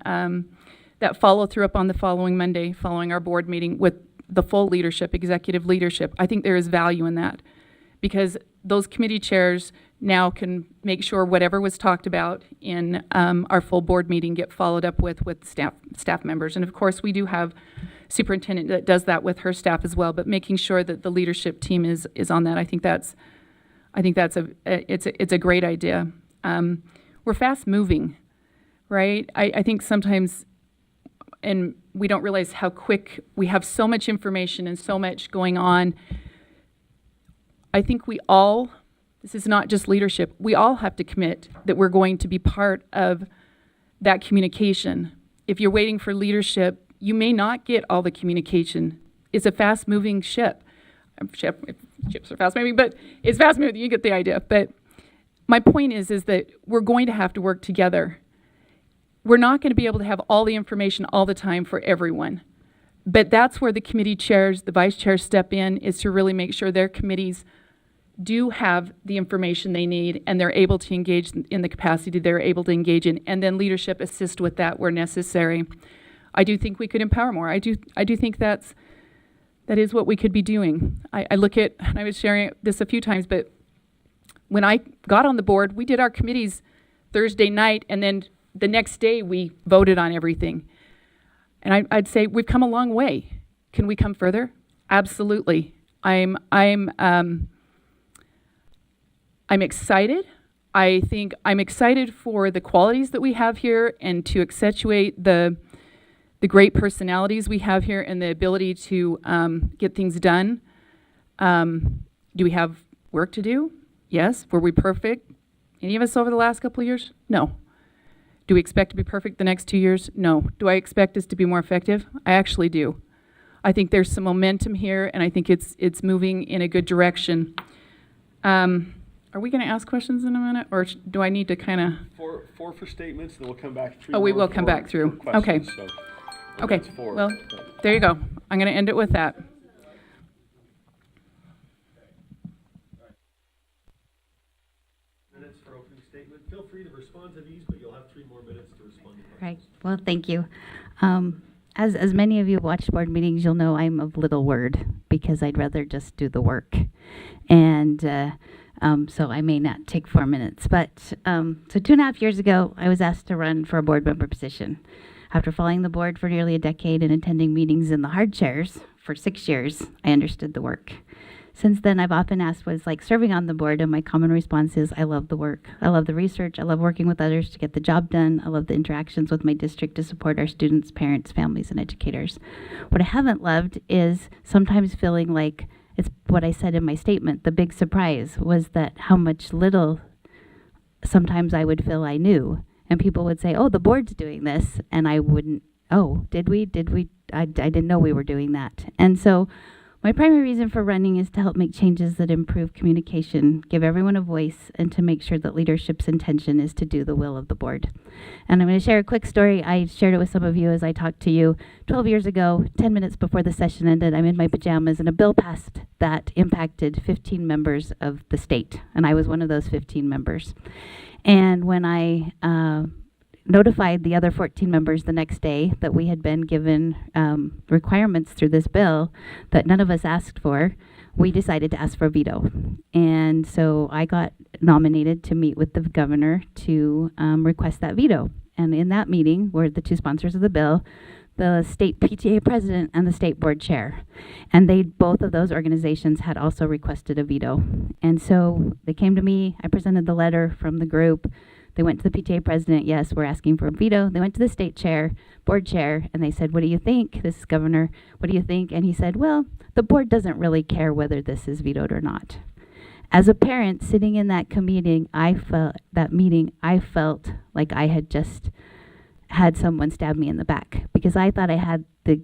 that follow through up on the following Monday, following our board meeting with the full leadership, executive leadership. I think there is value in that because those committee chairs now can make sure whatever was talked about in our full board meeting get followed up with staff members. And of course, we do have superintendent that does that with her staff as well, but making sure that the leadership team is on that. I think that's a great idea. We're fast moving, right? I think sometimes, and we don't realize how quick we have so much information and so much going on. I think this is not just leadership, we all have to commit that we're going to be part of that communication if you're waiting for leadership, you may not get all the communication. It's a fast-moving ship. Ships are fast-moving, but it's fast-moving. You get the idea. But my point is that we're going to have to work together. We're not going to be able to have all the information all the time for everyone. But that's where the committee chairs, the vice chairs step in, is to really make sure their committees do have the information they need and they're able to engage in the capacity they're able to engage in, and then leadership assist with that where necessary. I do think we could empower more. I do think that is what we could be doing. I look at, and I was sharing this a few times, but when I got on the board, we did our committees Thursday night, and then the next day we voted on everything. And I'd say we've come a long way. Can we come further? Absolutely. I'm excited. I think I'm excited for the qualities that we have here and to accentuate the great personalities we have here and the ability to get things done. Do we have work to do? Yes. Were we perfect? Any of us over the last couple of years? No. Do we expect to be perfect the next 2 years? No. Do I expect us to be more effective? I actually do. I think there's some momentum here, and I think it's moving in a good direction. Are we going to ask questions in a minute, or do I need to kind of? Four for statements, then we'll come back through. Oh, we will come back through. Okay. So, Okay. that's four. Well, there you go. I'm going to end it with that. Minutes for opening statement. Feel free to respond to these, but you'll have 3 more minutes to respond to questions. Right. Well, thank you. As many of you have watched board meetings, you'll know I'm of little word because I'd rather just do the work. And so I may not take 4 minutes. But so 2.5 years ago, I was asked to run for a board member position. After following the board for nearly a decade and attending meetings in the hard chairs for 6 years, I understood the work. Since then, I've often asked what it's like serving on the board, and my common response is, I love the work. I love the research. I love working with others to get the job done. I love the interactions with my district to support our students, parents, families, and educators. What I haven't loved is sometimes feeling like it's what I said in my statement. The big surprise was that how much little sometimes I would feel I knew. And people would say, oh, the board's doing this. And I wouldn't, oh, did we? I didn't know we were doing that. And so my primary reason for running is to help make changes that improve communication, give everyone a voice, and to make sure that leadership's intention is to do the will of the board. And I'm going to share a quick story. I shared it with some of you as I talked to you. 12 years ago, 10 minutes before the session ended, I'm in my pajamas, and a bill passed that impacted 15 members of the state. And I was one of those 15 members. And when I notified the other 14 members the next day that we had been given requirements through this bill that none of us asked for, we decided to ask for a veto. And so I got nominated to meet with the governor to request that veto. And in that meeting were the 2 sponsors of the bill, the state PTA president and the state board chair. And both of those organizations had also requested a veto. And so they came to me, I presented the letter from the group. They went to the PTA president, yes, we're asking for a veto. They went to the state chair, board chair, and they said, what do you think? This is governor, what do you think? And he said, well, the board doesn't really care whether this is vetoed or not. As a parent sitting in that meeting, I felt like I had just had someone stab me in the back because I thought I had the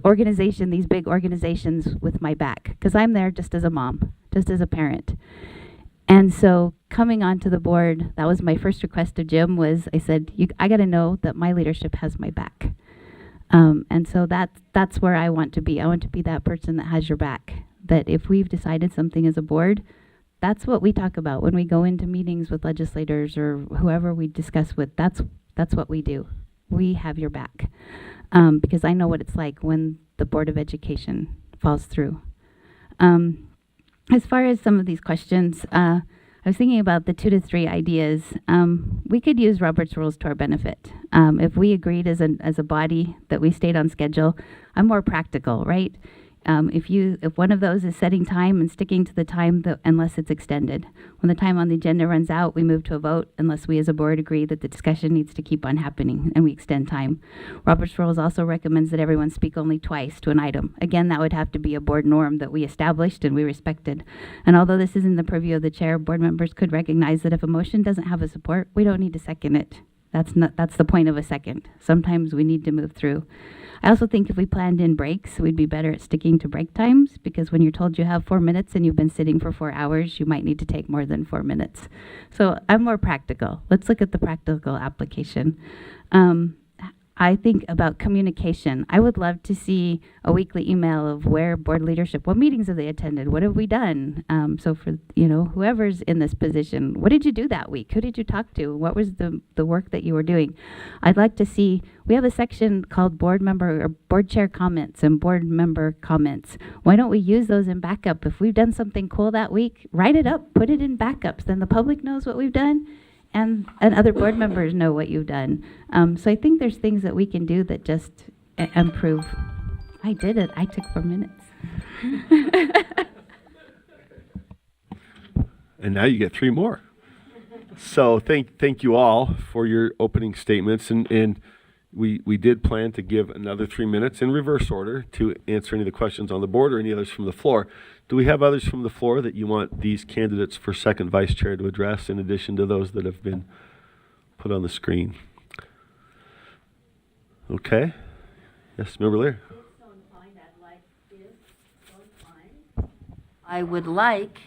organization, these big organizations with my back because I'm there just as a mom, just as a parent. And so coming onto the board, that was my first request of Jim was I said, I got to know that my leadership has my back. And so that's where I want to be. I want to be that person that has your back, that if we've decided something as a board, that's what we talk about when we go into meetings with legislators or whoever we discuss with. That's what we do. We have your back. Because I know what it's like when the Board of Education falls through. As far as some of these questions, I was thinking about the 2 to 3 ideas. We could use Robert's rules to our benefit. If we agreed as a body that we stayed on schedule, I'm more practical, right? If one of those is setting time and sticking to the time unless it's extended. When the time on the agenda runs out, we move to a vote unless we as a board agree that the discussion needs to keep on happening and we extend time. Robert's Rules also recommends that everyone speak only twice to an item. Again, that would have to be a board norm that we established and we respected. And although this is in the purview of the chair, board members could recognize that if a motion doesn't have a support, we don't need to second it. That's the point of a second. Sometimes we need to move through. I also think if we planned in breaks, we'd be better at sticking to break times, because when you're told you have 4 minutes and you've been sitting for 4 hours, you might need to take more than 4 minutes. So I'm more practical. Let's look at the practical application. I think about communication. I would love to see a weekly email of where board leadership, what meetings have they attended? What have we done? So for, whoever's in this position, what did you do that week? Who did you talk to? What was the work that you were doing? I'd like to see, we have a section called board member or board chair comments and board member comments. Why don't we use those in backup? If we've done something cool that week, write it up, put it in backups. Then the public knows what we've done. And other board members know what you've done. So I think there's things that we can do that just improve. I did it. I took 4 minutes. And now you get 3 more. So thank you all for your opening statements. And we did plan to give another 3 minutes in reverse order to answer any of the questions on the board or any others from the floor. Do we have others from the floor that you want these candidates for second vice chair to address in addition to those that have been put on the screen? Okay. Yes, Member Lear. I would like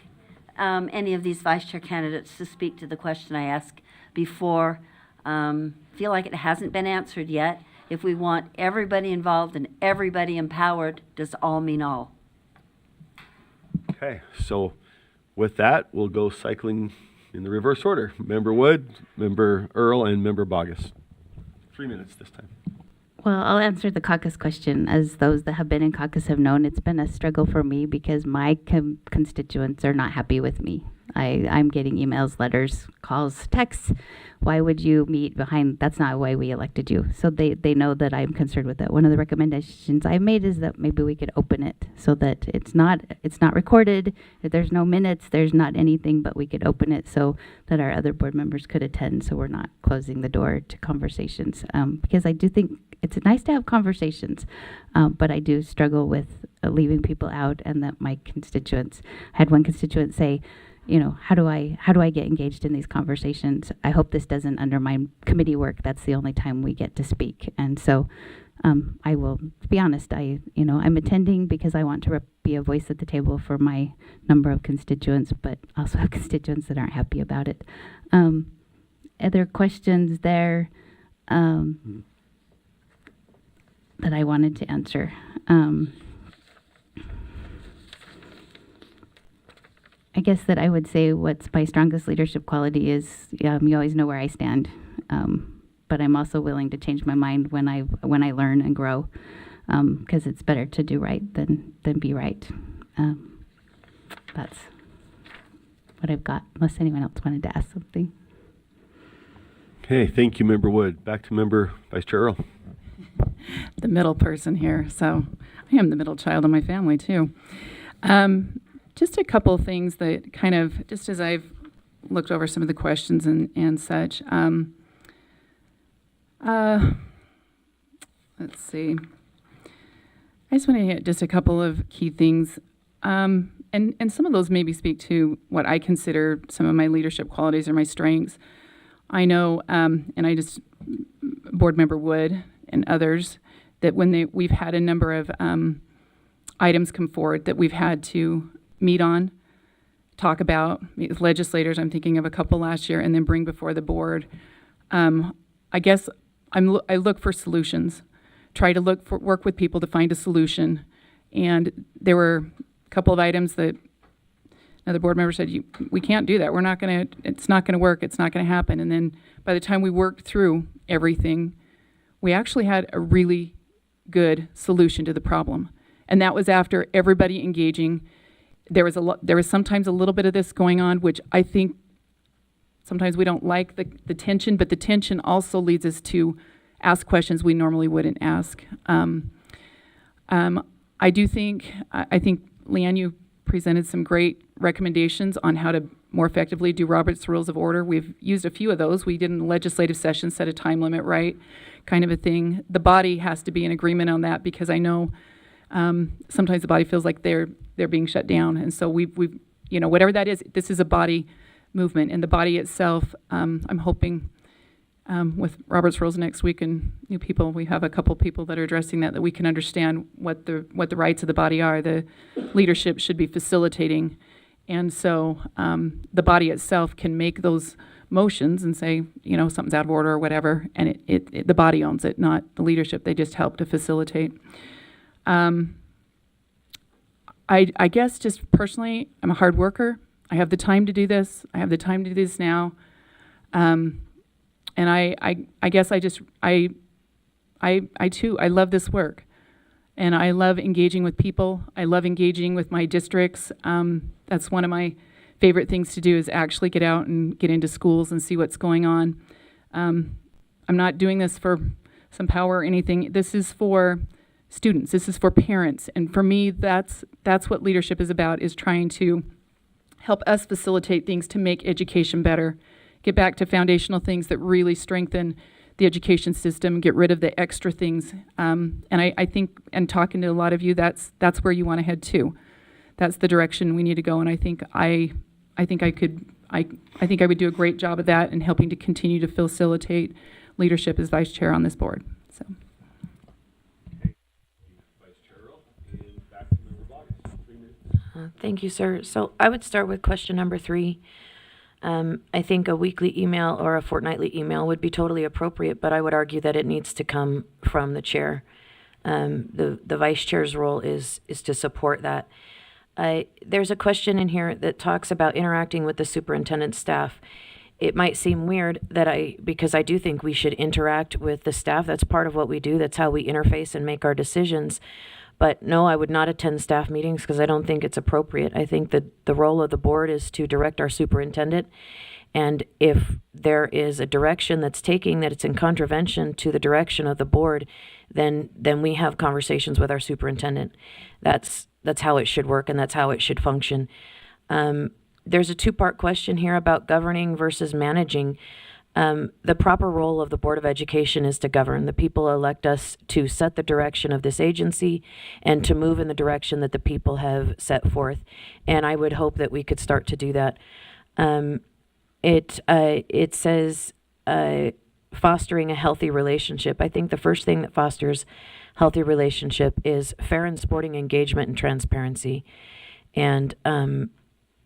any of these vice chair candidates to speak to the question I asked before. Feel like it hasn't been answered yet. If we want everybody involved and everybody empowered, does all mean all? Okay, so with that, we'll go cycling in the reverse order. Member Wood, Member Earl, and Member Bogus. 3 minutes this time. Well, I'll answer the caucus question. As those that have been in caucus have known, it's been a struggle for me because my constituents are not happy with me. I'm getting emails, letters, calls, texts. Why would you meet behind? That's not why we elected you. So they know that I'm concerned with that. One of the recommendations I made is that maybe we could open it so that it's not recorded. That there's no minutes. There's not anything, but we could open it so that our other board members could attend. So we're not closing the door to conversations. Because I do think it's nice to have conversations, but I do struggle with leaving people out, and that my constituents. I had one constituent say, how do I get engaged in these conversations? I hope this doesn't undermine committee work. That's the only time we get to speak. And so I will, to be honest, I'm attending because I want to be a voice at the table for my number of constituents, but also have constituents that aren't happy about it. Other questions there that I wanted to answer. I guess that I would say what's my strongest leadership quality is you always know where I stand, but I'm also willing to change my mind when I learn and grow, because it's better to do right than be right. That's what I've got. Unless anyone else wanted to ask something. Okay, thank you, Member Wood. Back to Member Vice Chair Earl. The middle person here, so I am the middle child of my family too. Just a couple of things that kind of, just as I've looked over some of the questions and such. Let's see. I just want to hit just a couple of key things. And some of those maybe speak to what I consider some of my leadership qualities or my strengths. I know, and I just, Board Member Wood and others, that when we've had a number of items come forward that we've had to meet on, talk about with legislators. I'm thinking of a couple last year, and then bring before the board. I guess I look for solutions, try to work with people to find a solution. And there were a couple of items that another board member said, we can't do that. It's not gonna work. It's not gonna happen. And then by the time we worked through everything, we actually had a really good solution to the problem. And that was after everybody engaging. There was sometimes a little bit of this going on, which I think sometimes we don't like the tension, but the tension also leads us to ask questions we normally wouldn't ask. I think, Leanne, you presented some great recommendations on how to more effectively do Robert's Rules of Order. We've used a few of those. We did in the legislative session, set a time limit, right? Kind of a thing. The body has to be in agreement on that, because I know sometimes the body feels like they're being shut down. And so we've whatever that is, this is a body movement, and the body itself, I'm hoping with Robert's Rules next week and new people. We have a couple people that are addressing that we can understand what the rights of the body are. The leadership should be facilitating, and so the body itself can make those motions and say, you know, something's out of order or whatever, and the body owns it, not the leadership. They just help to facilitate. I guess just personally, I'm a hard worker. I have the time to do this. I have the time to do this now. And I guess I too, I love this work. And I love engaging with people. I love engaging with my districts. That's one of my favorite things to do, is actually get out and get into schools and see what's going on. I'm not doing this for some power or anything. This is for students. This is for parents. And for me, that's what leadership is about, is trying to help us facilitate things to make education better. Get back to foundational things that really strengthen the education system, get rid of the extra things. And I think, and talking to a lot of you, that's where you want to head to. That's the direction we need to go. And I think I think I would do a great job of that and helping to continue to facilitate leadership as vice chair on this board. So. Thank you, sir. So I would start with question number 3. I think a weekly email or a fortnightly email would be totally appropriate, but I would argue that it needs to come from the chair. The vice chair's role is to support that. There's a question in here that talks about interacting with the superintendent's staff. It might seem weird because I do think we should interact with the staff. That's part of what we do. That's how we interface and make our decisions. But no, I would not attend staff meetings because I don't think it's appropriate. I think that the role of the board is to direct our superintendent. And if there is a direction that's taking that it's in contravention to the direction of the board, then we have conversations with our superintendent. That's how it should work, and that's how it should function. There's a 2-part question here about governing versus managing. The proper role of the Board of Education is to govern. The people elect us to set the direction of this agency and to move in the direction that the people have set forth. And I would hope that we could start to do that. It says fostering a healthy relationship. I think the first thing that fosters healthy relationship is fair and sporting engagement and transparency. And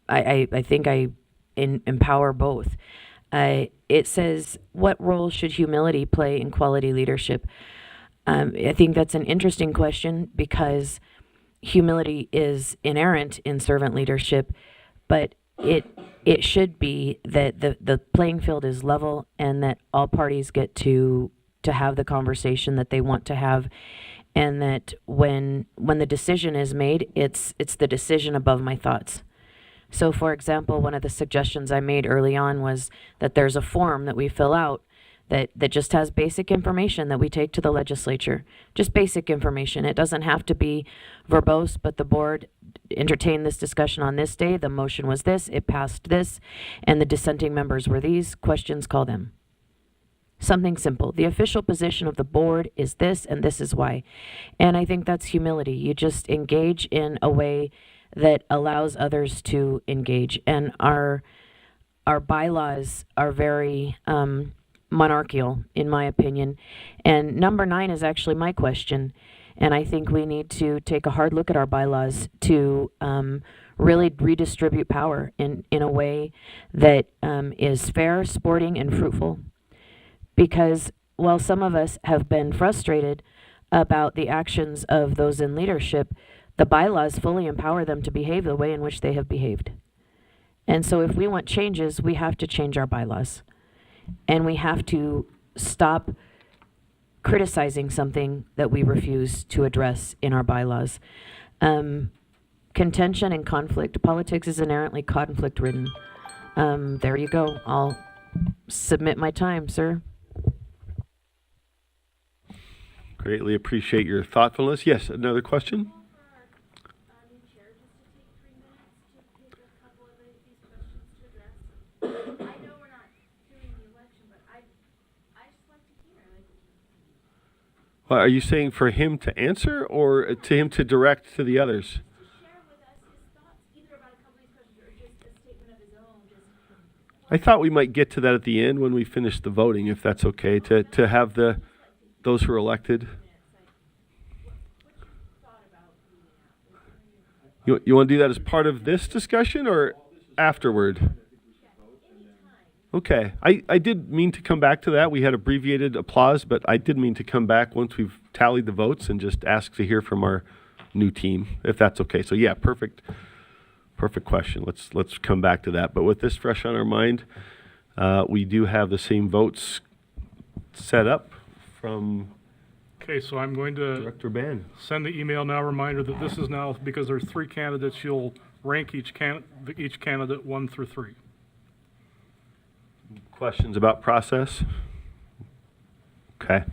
I think I empower both. It says, what role should humility play in quality leadership? I think that's an interesting question because humility is inherent in servant leadership, but it should be that the playing field is level and that all parties get to have the conversation that they want to have, and that when the decision is made, it's the decision above my thoughts. So, for example, one of the suggestions I made early on was that there's a form that we fill out that just has basic information that we take to the legislature. Just basic information. It doesn't have to be verbose, but the board entertained this discussion on this day. The motion was this, it passed this, and the dissenting members were these. Questions, call them. Something simple. The official position of the board is this, and this is why. And I think that's humility. You just engage in a way that allows others to engage. And our bylaws are very monarchical, in my opinion. And number 9 is actually my question. And I think we need to take a hard look at our bylaws to really redistribute power in a way that is fair, sporting, and fruitful. Because while some of us have been frustrated about the actions of those in leadership, the bylaws fully empower them to behave the way in which they have behaved. And so if we want changes, we have to change our bylaws. And we have to stop criticizing something that we refuse to address in our bylaws. Contention and conflict. Politics is inherently conflict-ridden. There you go. I'll submit my time, sir. Greatly appreciate your thoughtfulness. Yes, another question? Well, are you saying for him to answer or to him to direct to the others? I thought we might get to that at the end when we finish the voting, if that's okay, to have those who are elected. You want to do that as part of this discussion or afterward? Okay. I did mean to come back to that. We had abbreviated applause, but I did mean to come back once we've tallied the votes and just ask to hear from our new team, if that's okay. So yeah, perfect question. Let's come back to that. But with this fresh on our mind, we do have the same votes set up from Okay, so I'm going to Director Ban. send the email now reminder that this is now, because there's 3 candidates, you'll rank each candidate 1 through 3. Questions about process? Okay.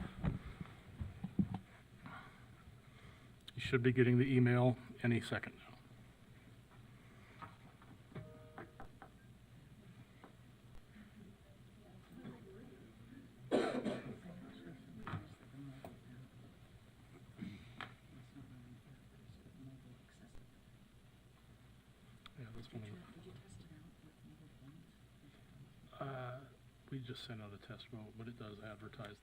You should be getting the email any second now. Yeah, this one. We just sent out a test vote, but it does advertise.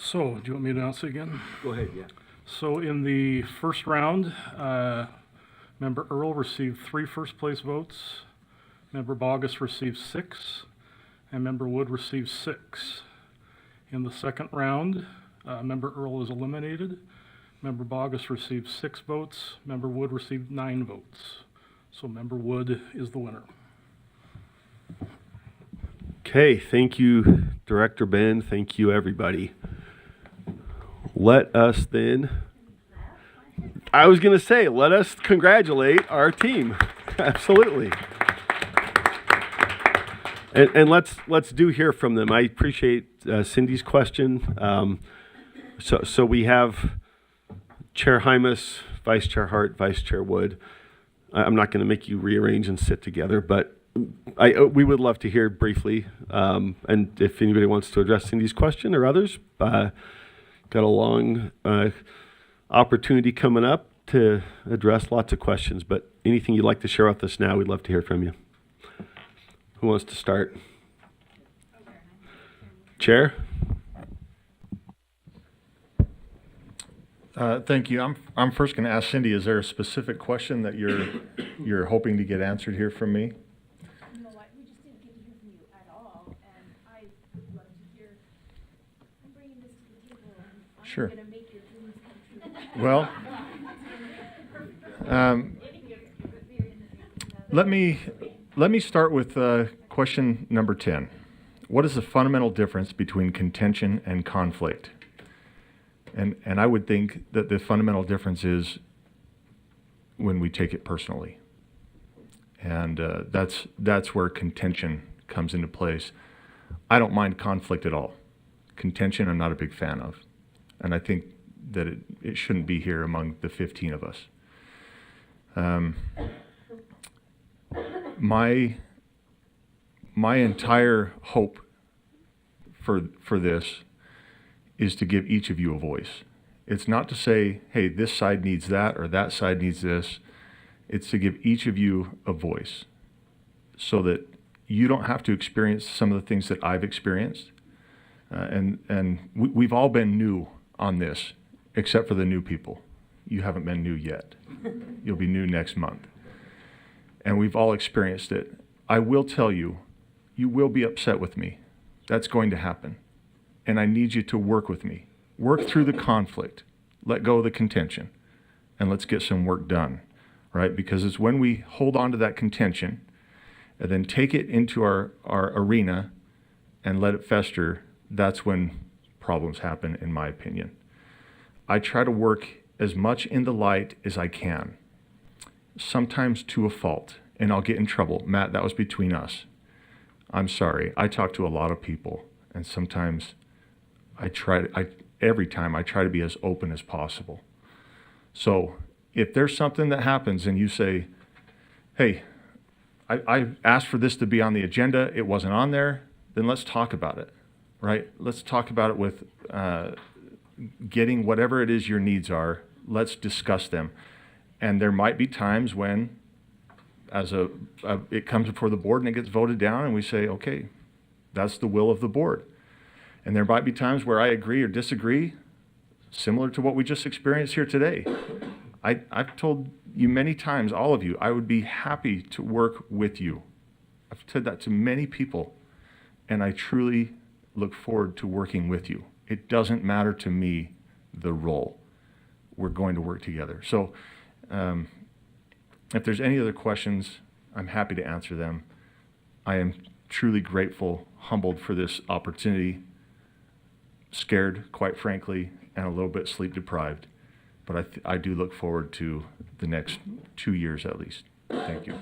So, do you want me to announce it again? Go ahead, yeah. So in the first round, Member Earl received 3 first-place votes, Member Bogus received 6, and Member Wood received 6. In the second round, Member Earl is eliminated. Member Bogus received 6 votes. Member Wood received 9 votes. So Member Wood is the winner. Okay, thank you, Director Ben. Thank you, everybody. Let us then, I was going to say, let us congratulate our team. Absolutely. And let's do hear from them. I appreciate Cindy's question. So we have Chair Hymas, Vice Chair Hart, Vice Chair Wood. I'm not going to make you rearrange and sit together, but we would love to hear briefly. And if anybody wants to address Cindy's question or others, got a long opportunity coming up to address lots of questions, but anything you'd like to share with us now, we'd love to hear from you. Who wants to start? Chair? Thank you. I'm first going to ask Cindy, is there a specific question that you're hoping to get answered here from me? No, we just didn't get to hear from you at all, and I would love to hear Sure. Well, let me start with question number 10. What is the fundamental difference between contention and conflict? And I would think that the fundamental difference is when we take it personally. And that's where contention comes into place. I don't mind conflict at all. Contention I'm not a big fan of. And I think that it shouldn't be here among the 15 of us. My entire hope for this is to give each of you a voice. It's not to say, hey, this side needs that or that side needs this. It's to give each of you a voice so that you don't have to experience some of the things that I've experienced. We've all been new on this, except for the new people. You haven't been new yet. You'll be new next month. And we've all experienced it. I will tell you, you will be upset with me. That's going to happen. And I need you to work with me. Work through the conflict. Let go of the contention. And let's get some work done, right? Because it's when we hold on to that contention and then take it into our arena and let it fester, that's when problems happen, in my opinion. I try to work as much in the light as I can, sometimes to a fault, and I'll get in trouble. Matt, that was between us. I'm sorry. I talk to a lot of people, and sometimes every time I try to be as open as possible. So if there's something that happens and you say, hey, I asked for this to be on the agenda, it wasn't on there, then let's talk about it, right? Let's talk about it with getting whatever it is your needs are. Let's discuss them. And there might be times when it comes before the board and it gets voted down and we say, okay, that's the will of the board. And there might be times where I agree or disagree, similar to what we just experienced here today. I've told you many times, all of you, I would be happy to work with you. I've said that to many people, and I truly look forward to working with you. It doesn't matter to me the role. We're going to work together. So if there's any other questions, I'm happy to answer them. I am truly grateful, humbled for this opportunity, scared, quite frankly, and a little bit sleep deprived. But I do look forward to the next 2 years at least. Thank you.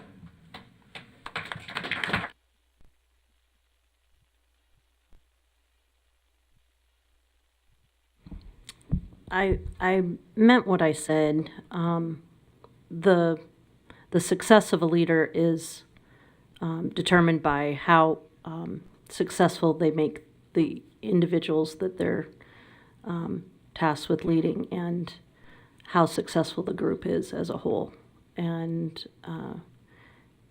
I meant what I said. The success of a leader is determined by how successful they make the individuals that they're tasked with leading and how successful the group is as a whole. And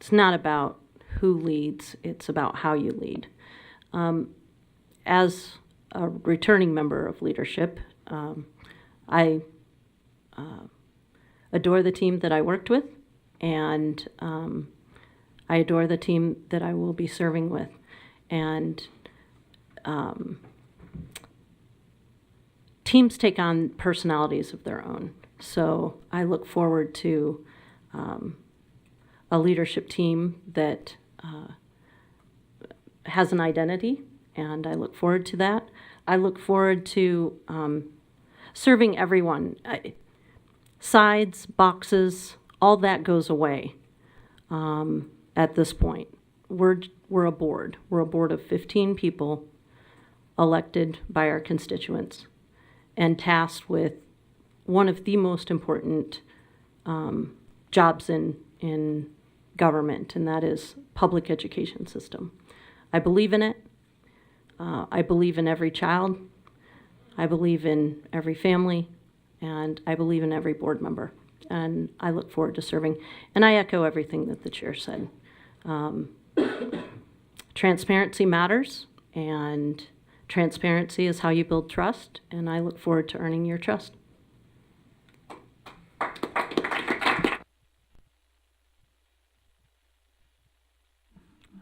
it's not about who leads, it's about how you lead. As a returning member of leadership, I adore the team that I worked with, and I adore the team that I will be serving with. And teams take on personalities of their own. So I look forward to a leadership team that has an identity, and I look forward to that. I look forward to serving everyone. Sides, boxes, all that goes away at this point. We're a board. We're a board of 15 people elected by our constituents and tasked with one of the most important jobs in government, and that is public education system. I believe in it. I believe in every child. I believe in every family, and I believe in every board member. And I look forward to serving. And I echo everything that the chair said. Transparency matters, and transparency is how you build trust, and I look forward to earning your trust.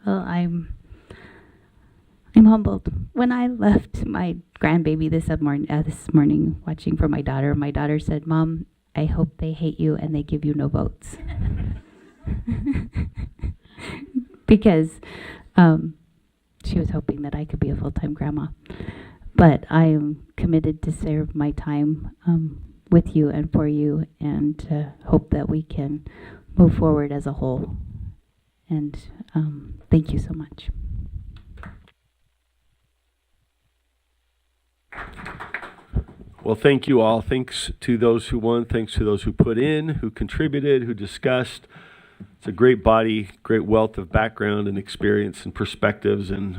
Well, I'm humbled. When I left my grandbaby this morning watching for my daughter said, "Mom, I hope they hate you and they give you no votes." Because she was hoping that I could be a full-time grandma. But I am committed to serve my time with you and for you, and hope that we can move forward as a whole. And thank you so much. Well, thank you all. Thanks to those who won. Thanks to those who put in, who contributed, who discussed. It's a great body, great wealth of background and experience and perspectives. And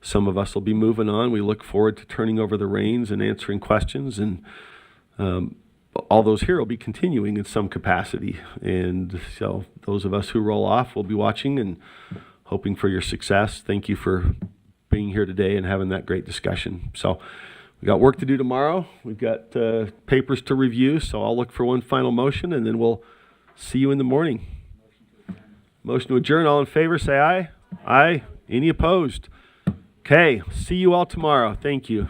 some of us will be moving on. We look forward to turning over the reins and answering questions. And all those here will be continuing in some capacity. And so those of us who roll off will be watching and hoping for your success. Thank you for being here today and having that great discussion. So we got work to do tomorrow. We've got papers to review. So I'll look for one final motion, and then we'll see you in the morning. Motion to adjourn. All in favor, say aye. Aye. Any opposed? Okay. See you all tomorrow. Thank you.